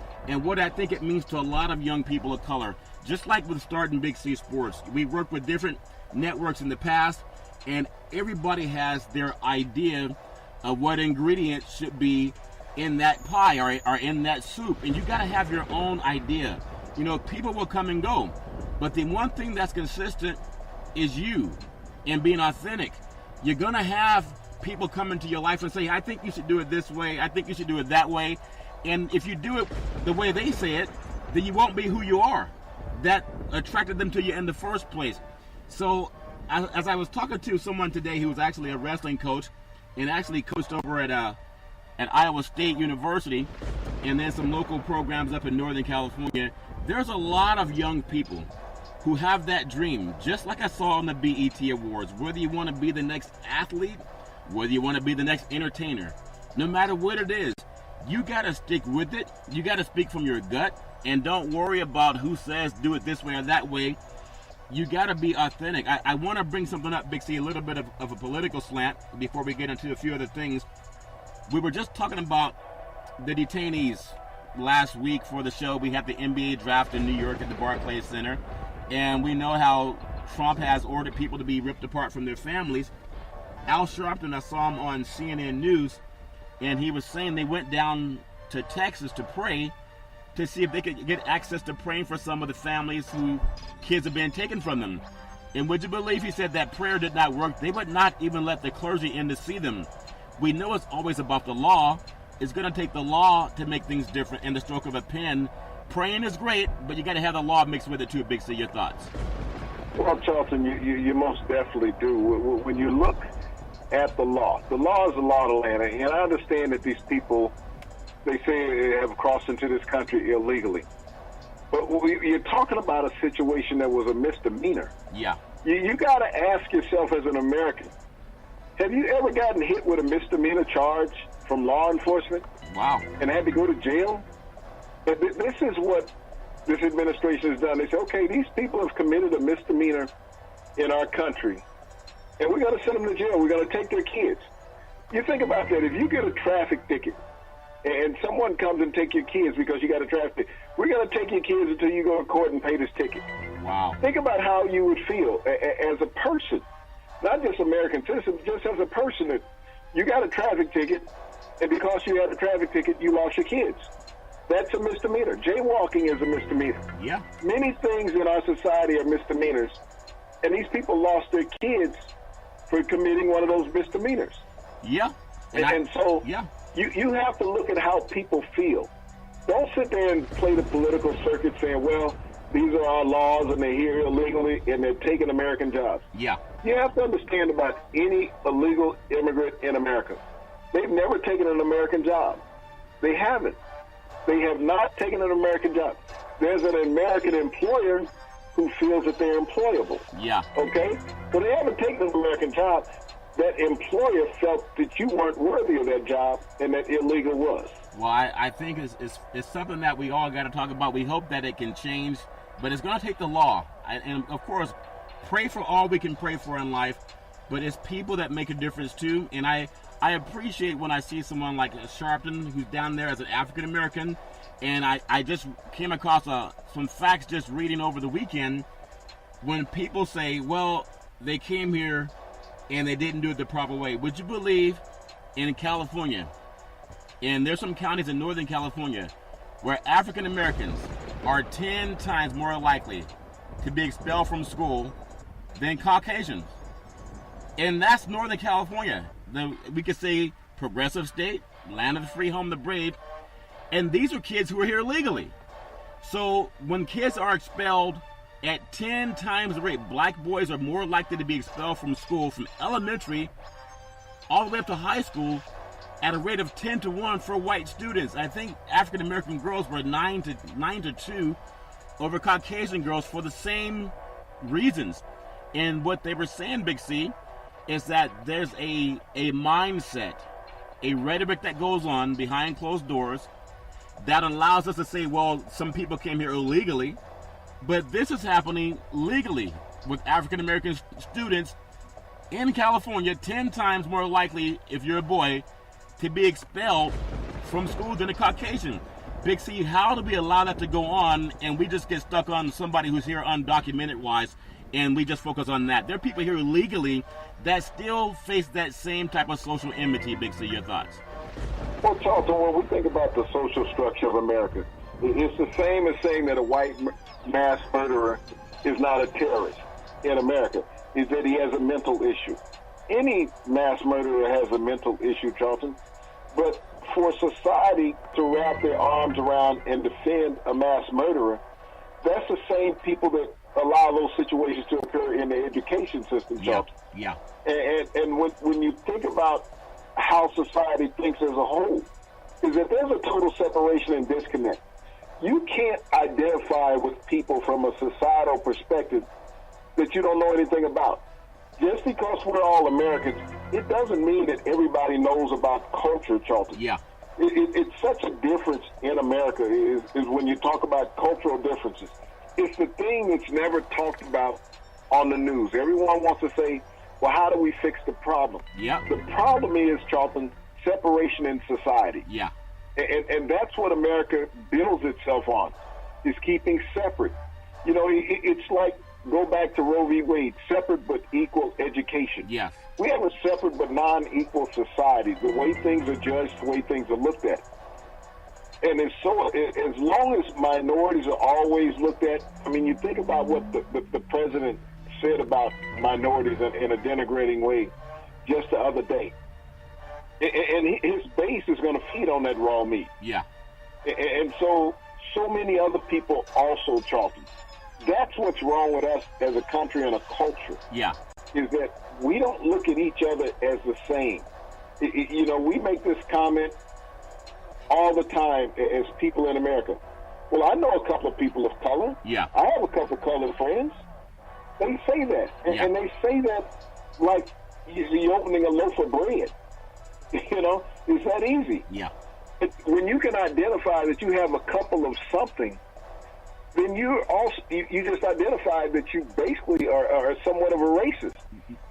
what I think it means to a lot of young people of color, just like with starting Big C Sports, we worked with different networks in the past, and everybody has their idea of what ingredients should be in that pie or in that soup, and you got to have your own idea. People will come and go, but the one thing that's consistent is you and being authentic. You're going to have people come into your life and say, I think you should do it this way, I think you should do it that way, and if you do it the way they say it, then you won't be who you are. That attracted them to you in the first place. So as I was talking to someone today who was actually a wrestling coach and actually coached over at Iowa State University and then some local programs up in Northern California, there's a lot of young people who have that dream, just like I saw on the BET Awards. Whether you want to be the next athlete, whether you want to be the next entertainer, no matter what it is, you got to stick with it. You got to speak from your gut, and don't worry about who says do it this way or that way. You got to be authentic. I want to bring something up, Big C, a little bit of a political slant before we get into a few other things. We were just talking about the detainees last week for the show. We had the NBA draft in New York at the Barclays Center, and we know how Trump has ordered people to be ripped apart from their families. Al Sharpton, I saw him on CNN News, and he was saying they went down to Texas to pray to see if they could get access to praying for some of the families who kids have been taken from them. And would you believe he said that prayer did not work? They would not even let the clergy in to see them. We know it's always about the law. It's going to take the law to make things different and the stroke of a pen. Praying is great, but you got to have the law mixed with it too. Big C, your thoughts? Well, Charlton, you most definitely do. When you look at the law is the law of the land, and I understand that these people, they say they have crossed into this country illegally. But you're talking about a situation that was a misdemeanor. Yeah. You got to ask yourself as an American, have you ever gotten hit with a misdemeanor charge from law enforcement? Wow. And had to go to jail? This is what this administration has done. They say, okay, these people have committed a misdemeanor in our country, and we're going to send them to jail. We're going to take their kids. You think about that. If you get a traffic ticket and someone comes and take your kids because you got a traffic ticket, we're going to take your kids until you go to court and pay this ticket. Wow. Think about how you would feel as a person, not just American citizen, just as a person that you got a traffic ticket, and because you had a traffic ticket, you lost your kids. That's a misdemeanor. Jaywalking is a misdemeanor. Yeah. Many things in our society are misdemeanors, and these people lost their kids for committing one of those misdemeanors. Yeah. And so yeah. You have to look at how people feel. Don't sit there and play the political circuit saying, well, these are our laws and they're here illegally and they're taking American jobs. Yeah. You have to understand about any illegal immigrant in America. They've never taken an American job. They haven't. They have not taken an American job. There's an American employer who feels that they're employable. Yeah. Okay? So they haven't taken an American job. That employer felt that you weren't worthy of that job, and that illegal was. Well, I think it's something that we all got to talk about. We hope that it can change, but it's going to take the law. And, of course, pray for all we can pray for in life, but it's people that make a difference, too. And I appreciate when I see someone like Sharpton, who's down there as an African-American, and I just came across some facts just reading over the weekend when people say, well, they came here and they didn't do it the proper way. Would you believe in California, and there's some counties in Northern California where African Americans are 10 times more likely to be expelled from school than Caucasians? And that's Northern California. We could say progressive state, land of the free, home of the brave. And these are kids who are here illegally. So when kids are expelled at 10 times the rate, black boys are more likely to be expelled from school, from elementary all the way up to high school, at a rate of 10 to 1 for white students. I think African American girls were 9 to 2 over Caucasian girls for the same reasons. And what they were saying, Big C, is that there's a mindset, a rhetoric that goes on behind closed doors that allows us to say, well, some people came here illegally, but this is happening legally with African American students in California, 10 times more likely, if you're a boy, to be expelled from school than a Caucasian. Big C, how do we allow that to go on, and we just get stuck on somebody who's here undocumented-wise, and we just focus on that? There are people here illegally that still face that same type of social enmity. Big C, your thoughts? Well, Charlton, when we think about the social structure of America, it's the same as saying that a white mass murderer is not a terrorist in America, is that he has a mental issue. Any mass murderer has a mental issue, Charlton, but for society to wrap their arms around and defend a mass murderer, that's the same people that allow those situations to occur in the education system, Charlton. Yeah. And when you think about how society thinks as a whole, is that there's a total separation and disconnect. You can't identify with people from a societal perspective that you don't know anything about. Just because we're all Americans, it doesn't mean that everybody knows about culture, Charlton. Yeah. It's such a difference in America is when you talk about cultural differences. It's the thing that's never talked about on the news. Everyone wants to say, well, how do we fix the problem? Yeah. The problem is, Charlton, separation in society. Yeah. And that's what America builds itself on, is keeping separate. You know, it's like, go back to Roe v. Wade, separate but equal education. Yes. We have a separate but non-equal society, the way things are judged, the way things are looked at. And as long as minorities are always looked at, I mean, you think about what the president said about minorities in a denigrating way just the other day. And his base is going to feed on that raw meat. Yeah. And so many other people also, Charlton. That's what's wrong with us as a country and a culture. Yeah. Is that we don't look at each other as the same. You know, we make this comment all the time as people in America. Well, I know a couple of people of color. Yeah. I have a couple of colored friends. They say that. And they say that like you're opening a loaf of bread. You know, it's that easy. Yeah. When you can identify that you have a couple of something, then you just identified that you basically are somewhat of a racist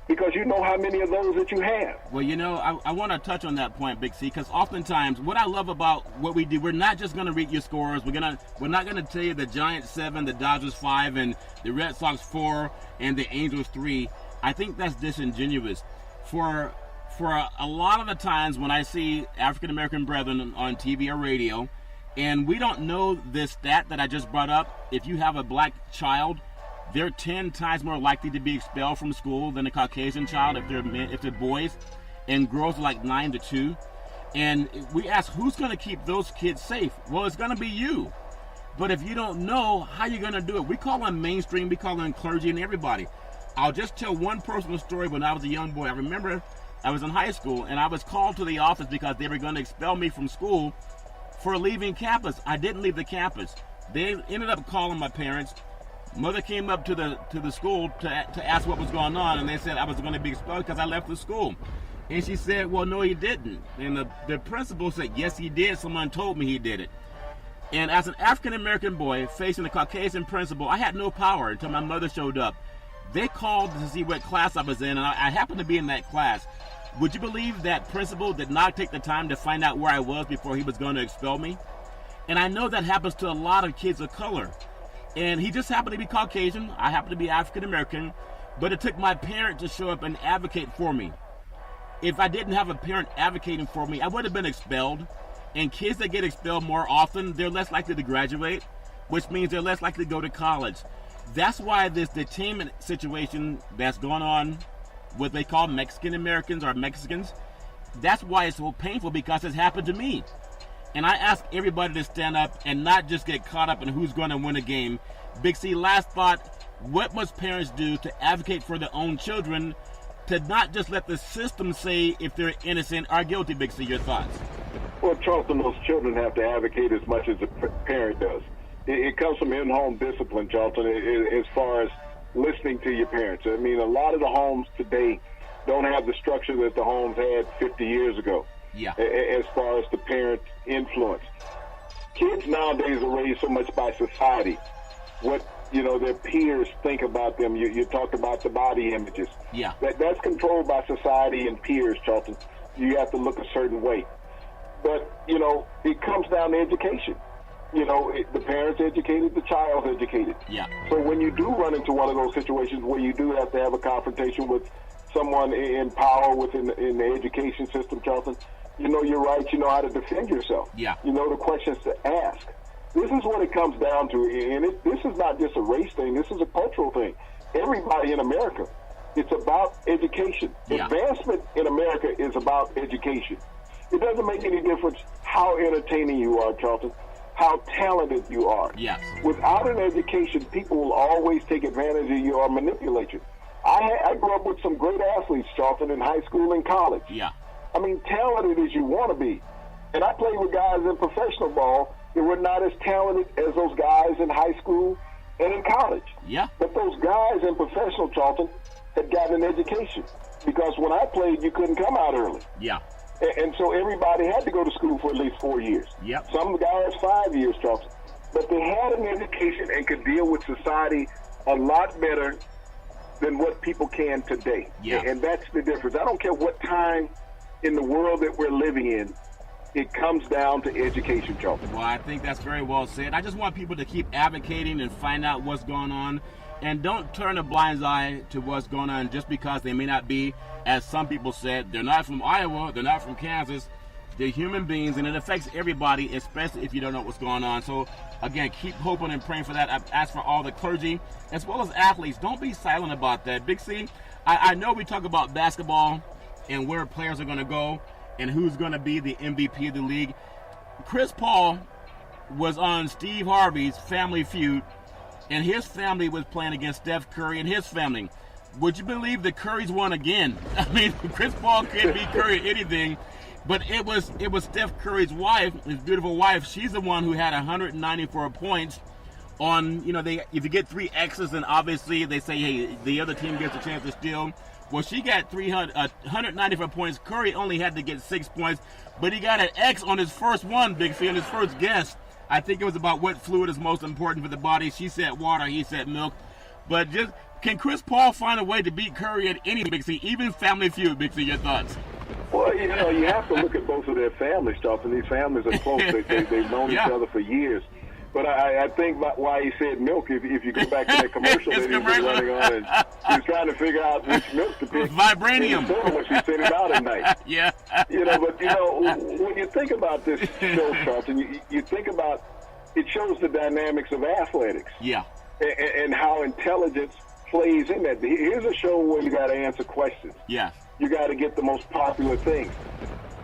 because you know how many of those that you have. Well, you know, I want to touch on that point, Big C, because oftentimes what I love about what we do, we're not just going to read your scores. We're not going to tell you the Giants 7, the Dodgers 5, and the Red Sox 4, and the Angels 3. I think that's disingenuous. For a lot of the times when I see African-American brethren on TV or radio, and we don't know this stat that I just brought up, if you have a black child, they're 10 times more likely to be expelled from school than a Caucasian child if they're boys, and girls are like 9 to 2. And we ask, who's going to keep those kids safe? Well, it's going to be you. But if you don't know, how are you going to do it? We call on mainstream, we call on clergy and everybody. I'll just tell one personal story when I was a young boy. I remember I was in high school, and I was called to the office because they were going to expel me from school for leaving campus. I didn't leave the campus. They ended up calling my parents. Mother came up to the school to ask what was going on, and they said I was going to be expelled because I left the school. And she said, well, no, he didn't. And the principal said, yes, he did. Someone told me he did it. And as an African-American boy facing a Caucasian principal, I had no power until my mother showed up. They called to see what class I was in, and I happened to be in that class. Would you believe that principal did not take the time to find out where I was before he was going to expel me? And I know that happens to a lot of kids of color. And he just happened to be Caucasian. I happen to be African-American. But it took my parent to show up and advocate for me. If I didn't have a parent advocating for me, I would have been expelled. And kids that get expelled more often, they're less likely to graduate, which means they're less likely to go to college. That's why this detainment situation that's going on, what they call Mexican Americans or Mexicans, that's why it's so painful, because it's happened to me. And I ask everybody to stand up and not just get caught up in who's going to win a game. Big C, last thought, what must parents do to advocate for their own children, to not just let the system say if they're innocent or guilty? Big C, your thoughts? Well, Charleston, those children have to advocate as much as the parent does. It comes from in-home discipline, Charleston, as far as listening to your parents. I mean, a lot of the homes today don't have the structure that the homes had 50 years ago. Yeah. As far as the parent influence. Kids nowadays are raised so much by society. What, their peers think about them. You talked about the body images. Yeah. That's controlled by society and peers, Charlton. You have to look a certain way. But, it comes down to education. The parents educated, the child's educated. Yeah. So when you do run into one of those situations where you do have to have a confrontation with someone in power within the education system, Charlton, you're right. You know how to defend yourself. Yeah. You know the questions to ask. This is what it comes down to. And this is not just a race thing. This is a cultural thing. Everybody in America, it's about education. Yeah. Advancement in America is about education. It doesn't make any difference how entertaining you are, Charlton, how talented you are. Yes. Without an education, people will always take advantage of you or manipulate you. I grew up with some great athletes, Charlton, in high school and college. Yeah. I mean, talented as you want to be. And I played with guys in professional ball that were not as talented as those guys in high school and in college. Yeah. But those guys in professional, Charlton, had gotten an education. Because when I played, you couldn't come out early. Yeah. And so everybody had to go to school for at least 4 years. Yep. Some guys 5 years, Charlton. But they had an education and could deal with society a lot better than what people can today. Yeah. And that's the difference. I don't care what time in the world that we're living in, it comes down to education, Charlton. Well, I think that's very well said. I just want people to keep advocating and find out what's going on. And don't turn a blind eye to what's going on just because they may not be, as some people said, they're not from Iowa, they're not from Kansas. They're human beings, and it affects everybody, especially if you don't know what's going on. So, again, keep hoping and praying for that. I've asked for all the clergy, as well as athletes. Don't be silent about that. Big C, I know we talk about basketball and where players are going to go and who's going to be the MVP of the league. Chris Paul was on Steve Harvey's Family Feud, and his family was playing against Steph Curry and his family. Would you believe the Currys won again? I mean, Chris Paul can't beat Curry at anything, but it was Steph Curry's wife, his beautiful wife. She's the one who had 194 points on, if you get 3 X's, then obviously they say, hey, the other team gets a chance to steal. Well, she got 194 points. Curry only had to get 6 points, but he got an X on his first one, Big C, on his first guess. I think it was about what fluid is most important for the body. She said water, he said milk. But just, can Chris Paul find a way to beat Curry at any, Big C, even Family Feud? Big C, your thoughts? Well, you have to look at both of their families, Charlton. These families are close. They've known each other for years. But I think why he said milk, if you go back to that commercial that he was running on, and he was trying to figure out which milk to pick. Vibranium. When she sent him out at night. Yeah. But when you think about this show, Charlton, you think about, it shows the dynamics of athletics. Yeah. And how intelligence plays in that. Here's a show where you got to answer questions. Yes. You got to get the most popular things.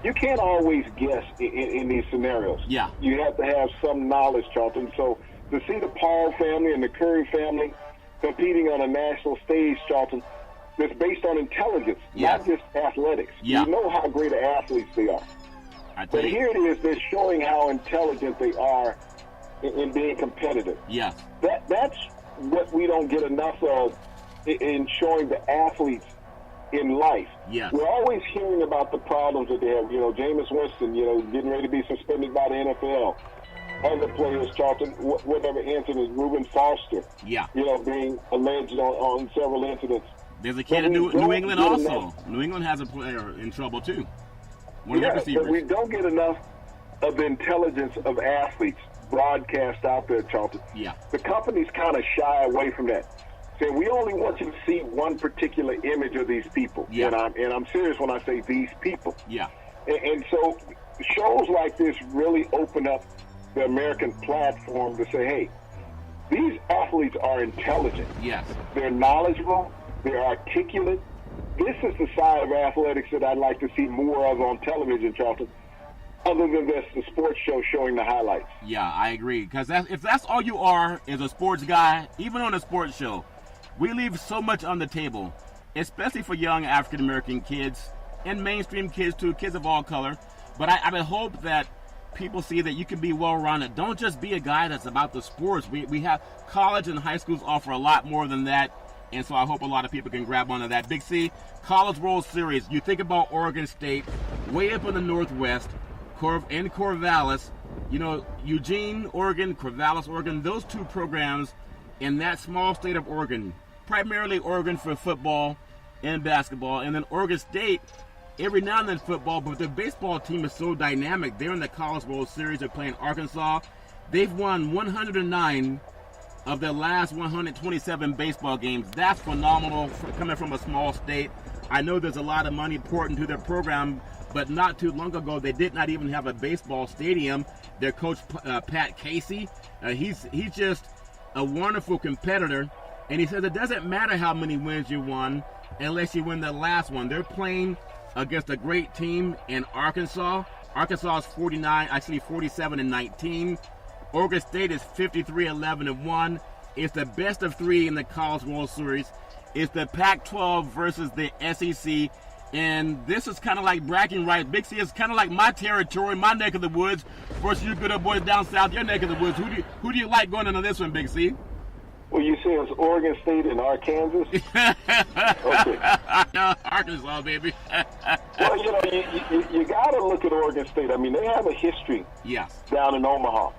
You can't always guess in these scenarios. Yeah. You have to have some knowledge, Charlton. So to see the Paul family and the Curry family competing on a national stage, Charlton, that's based on intelligence, not just athletics. Yeah. You know how great athletes they are. But here it is, they're showing how intelligent they are in being competitive. Yes. That's what we don't get enough of in showing the athletes in life. Yes. We're always hearing about the problems that they have. You know, Jameis Winston, getting ready to be suspended by the NFL. Other players, Charlton, whatever incident, Reuben Foster, being alleged on several incidents. There's a kid in New England also. New England has a player in trouble too. One of their receivers. But we don't get enough of the intelligence of athletes broadcast out there, Charlton. Yeah. The companies kind of shy away from that. Saying we only want you to see one particular image of these people. Yeah. And I'm serious when I say these people. Yeah. And so shows like this really open up the American platform to say, hey, these athletes are intelligent. Yes. They're knowledgeable. They're articulate. This is the side of athletics that I'd like to see more of on television, Charlton, other than just the sports show showing the highlights. Yeah, I agree. Because if that's all you are is a sports guy, even on a sports show, we leave so much on the table, especially for young African-American kids and mainstream kids too, kids of all color. But I would hope that people see that you can be well-rounded. Don't just be a guy that's about the sports. We have college and high schools offer a lot more than that. And so I hope a lot of people can grab onto that. Big C, College World Series. You think about Oregon State, way up in the Northwest, in Corvallis. Eugene, Oregon, Corvallis, Oregon, those two programs in that small state of Oregon, primarily Oregon for football and basketball, and then Oregon State, every now and then football, but their baseball team is so dynamic. They're in the College World Series. They're playing Arkansas. They've won 109 of their last 127 baseball games. That's phenomenal coming from a small state. I know there's a lot of money poured into their program, but not too long ago, they did not even have a baseball stadium. Their coach, Pat Casey, he's just a wonderful competitor, and he says it doesn't matter how many wins you won unless you win the last one. They're playing against a great team in Arkansas. Arkansas is 47-19. Oregon State is 53-11-1. It's the best of three in the College World Series. It's the Pac-12 versus the SEC. And this is kind of like bragging rights. Big C is kind of like my territory, my neck of the woods, versus you good old boys down south, your neck of the woods. Who do you like going into this one, Big C? Well, you say it's Oregon State and Arkansas? Okay. Arkansas, baby. Well, you got to look at Oregon State. I mean, they have a history down in Omaha.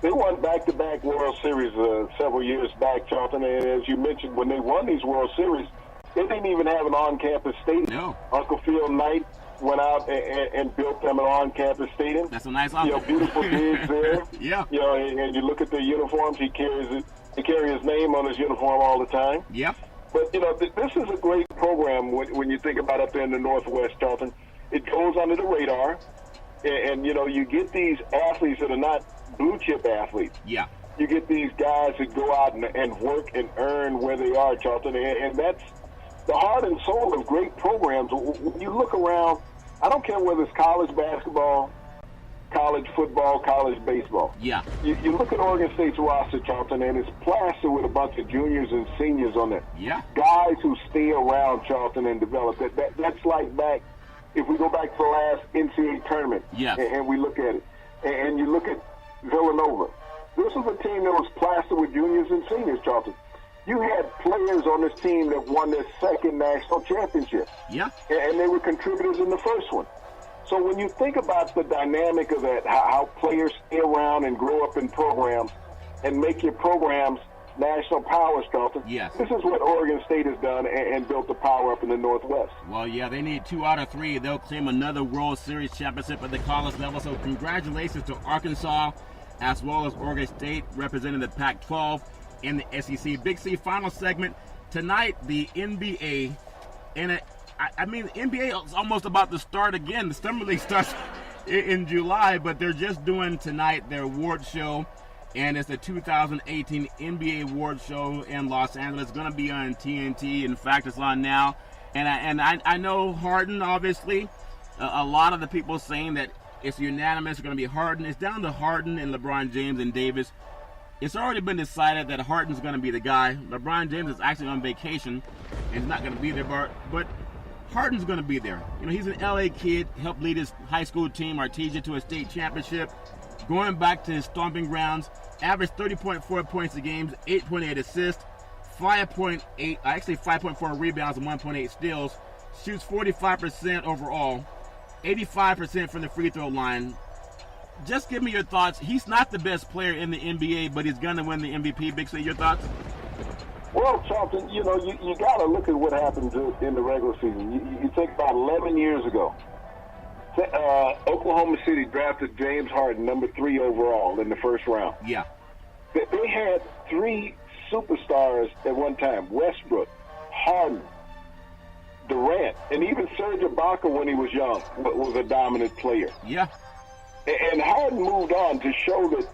They won back-to-back World Series several years back, Charlton. And as you mentioned, when they won these World Series, they didn't even have an on-campus stadium. No. Uncle Phil Knight went out and built them an on-campus stadium. That's a nice uncle. Beautiful digs there. Yeah. And you look at their uniforms. He carries his name on his uniform all the time. Yeah. But, this is a great program when you think about up there in the Northwest, Charlton. It goes under the radar. And you get these athletes that are not blue-chip athletes. Yeah. You get these guys that go out and work and earn where they are, Charlton. And that's the heart and soul of great programs. When you look around, I don't care whether it's college basketball, college football, college baseball. Yeah. You look at Oregon State's roster, Charlton, and it's plastered with a bunch of juniors and seniors on there. Yeah. Guys who stay around, Charlton, and develop. That's like back, if we go back to the last NCAA tournament, and we look at it, and you look at Villanova. This was a team that was plastered with juniors and seniors, Charlton. You had players on this team that won their second national championship. Yeah. And they were contributors in the first one. So when you think about the dynamic of that, how players stay around and grow up in programs and make your programs national powers, Charlton, this is what Oregon State has done and built the power up in the Northwest. Well, yeah, they need 2 out of 3. They'll claim another World Series championship at the college level. So congratulations to Arkansas as well as Oregon State representing the Pac-12 and the SEC. Big C, final segment. Tonight, the NBA, and the NBA is almost about to start again. The Summer League starts in July, but they're just doing tonight their award show, and it's the 2018 NBA award show in Los Angeles. It's going to be on TNT. In fact, it's on now. And I know Harden, obviously. A lot of the people saying that it's unanimous. It's going to be Harden. It's down to Harden and LeBron James and Davis. it's already been decided that Harden's going to be the guy. LeBron James is actually on vacation and is not going to be there, but Harden's going to be there. You know, he's an LA kid, helped lead his high school team, Artesia, to a state championship. Going back to his stomping grounds, averaged 30.4 points a game, 8.8 assists, 5.4 rebounds, and 1.8 steals. Shoots 45% overall, 85% from the free throw line. Just give me your thoughts. He's not the best player in the NBA, but he's going to win the MVP. Big C, your thoughts? Well, Charlton, you got to look at what happened in the regular season. You think about 11 years ago, Oklahoma City drafted James Harden, number 3 overall in the first round. Yeah. They had 3 superstars at one time: Westbrook, Harden, Durant, and even Serge Ibaka when he was young was a dominant player. Yeah. And Harden moved on to show that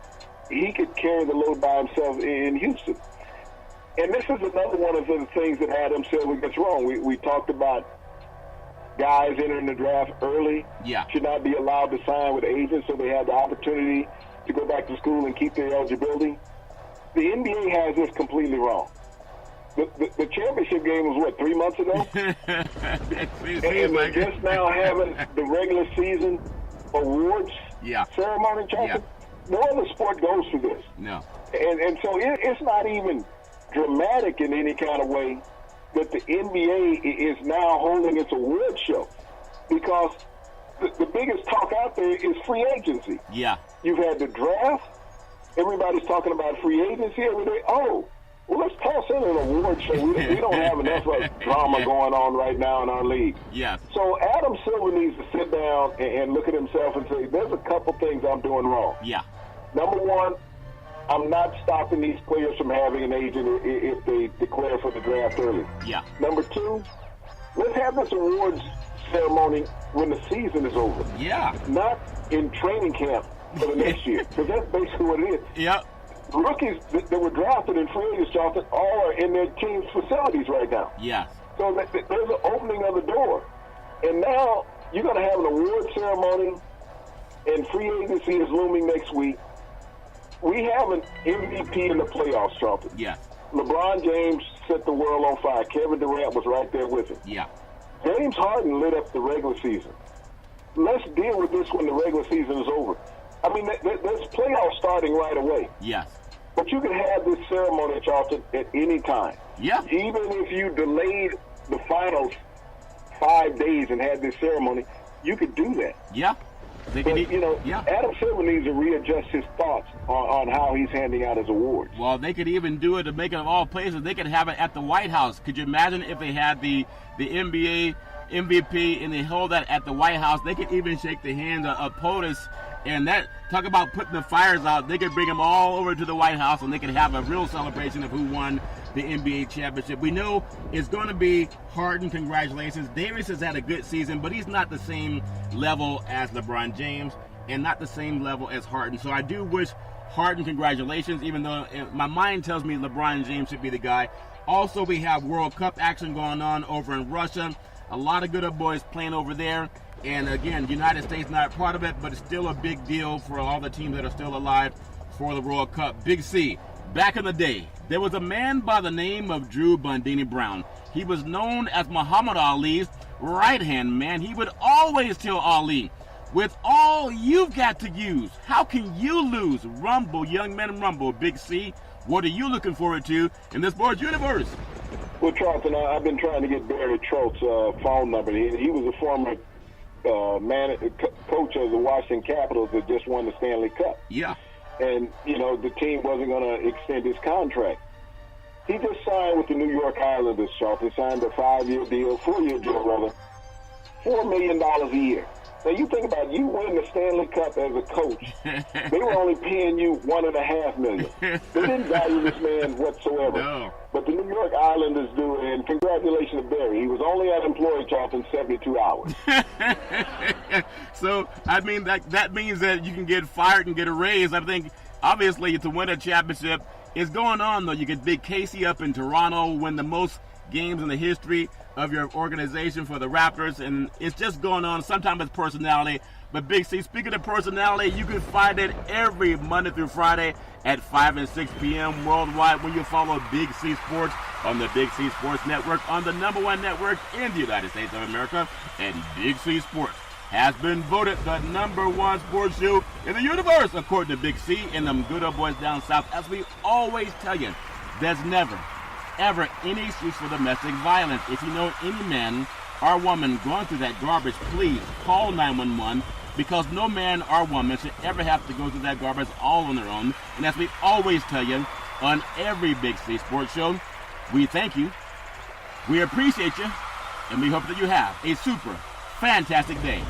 he could carry the load by himself in Houston. And this is another one of the things that Adam Silver gets wrong. We talked about guys entering the draft early. Yeah. Should not be allowed to sign with agents so they have the opportunity to go back to school and keep their eligibility. The NBA has this completely wrong. The championship game was, 3 months ago? and they're just now having the regular season awards ceremony, Charlton. Yeah. No other sport goes through this. No. And so it's not even dramatic in any kind of way that the NBA is now holding its award show, because the biggest talk out there is free agency. Yeah. You've had the draft. Everybody's talking about free agency every day. Oh, well, let's toss in an award show. We don't have enough drama going on right now in our league. Yeah. So Adam Silver needs to sit down and look at himself and say, there's a couple things I'm doing wrong. Yeah. Number one, I'm not stopping these players from having an agent if they declare for the draft early. Yeah. Number two, let's have this awards ceremony when the season is over. Yeah. Not in training camp for the next year, because that's basically what it is. Yep. Rookies that were drafted in free agents, Charlton, all are in their team's facilities right now. Yes. So there's an opening of the door. And now you're going to have an award ceremony, and free agency is looming next week. We have an MVP in the playoffs, Charlton. Yes. LeBron James set the world on fire. Kevin Durant was right there with him. Yeah. James Harden lit up the regular season. Let's deal with this when the regular season is over. I mean, there's playoffs starting right away. Yes. But you can have this ceremony, Charlton, at any time. Yeah. Even if you delayed the finals 5 days and had this ceremony, you could do that. Yeah. But, Adam Silver needs to readjust his thoughts on how he's handing out his awards. Well, they could even do it to make it of all places. They could have it at the White House. Could you imagine if they had the NBA MVP and they held that at the White House? They could even shake the hand of POTUS. And that, talk about putting the fires out, they could bring them all over to the White House and they could have a real celebration of who won the NBA championship. We know it's going to be Harden. Congratulations. Davis has had a good season, but he's not the same level as LeBron James and not the same level as Harden. So I do wish Harden congratulations, even though my mind tells me LeBron James should be the guy. Also, we have World Cup action going on over in Russia. A lot of good old boys playing over there. And again, United States not part of it, but it's still a big deal for all the teams that are still alive for the World Cup. Big C, back in the day, there was a man by the name of Drew Bundini Brown. He was known as Muhammad Ali's right-hand man. He would always tell Ali, with all you've got to use, how can you lose? Rumble, young men, rumble. Big C, what are you looking forward to in this sports universe? Well, Charlton, I've been trying to get Barry Trotz's phone number. He was a former coach of the Washington Capitals that just won the Stanley Cup. Yeah. And, the team wasn't going to extend his contract. He just signed with the New York Islanders, Charlton. Signed a 4-year deal, $4 million a year. Now, you think about it, you win the Stanley Cup as a coach. They were only paying you $1.5 million. They didn't value this man whatsoever. No. But the New York Islanders do, and congratulations to Barry. He was only unemployed, Charlton, 72 hours. So, I mean, that means that you can get fired and get a raise. I think, obviously, to win a championship is going on, though. You get Big Casey up in Toronto, win the most games in the history of your organization for the Raptors, and it's just going on. Sometimes it's personality, But Big C, speaking of personality, you can find it every Monday through Friday at 5 and 6 p.m. worldwide when you follow Big C Sports on the Big C Sports Network, on the #1 network in the United States of America. And Big C Sports has been voted the #1 sports show in the universe, according to Big C and them good old boys down south. As we always tell you, there's never, ever any excuse for domestic violence. If you know any man or woman going through that garbage, please call 911, because no man or woman should ever have to go through that garbage all on their own. And as we always tell you on every Big C Sports show, we thank you, we appreciate you, and we hope that you have a super fantastic day.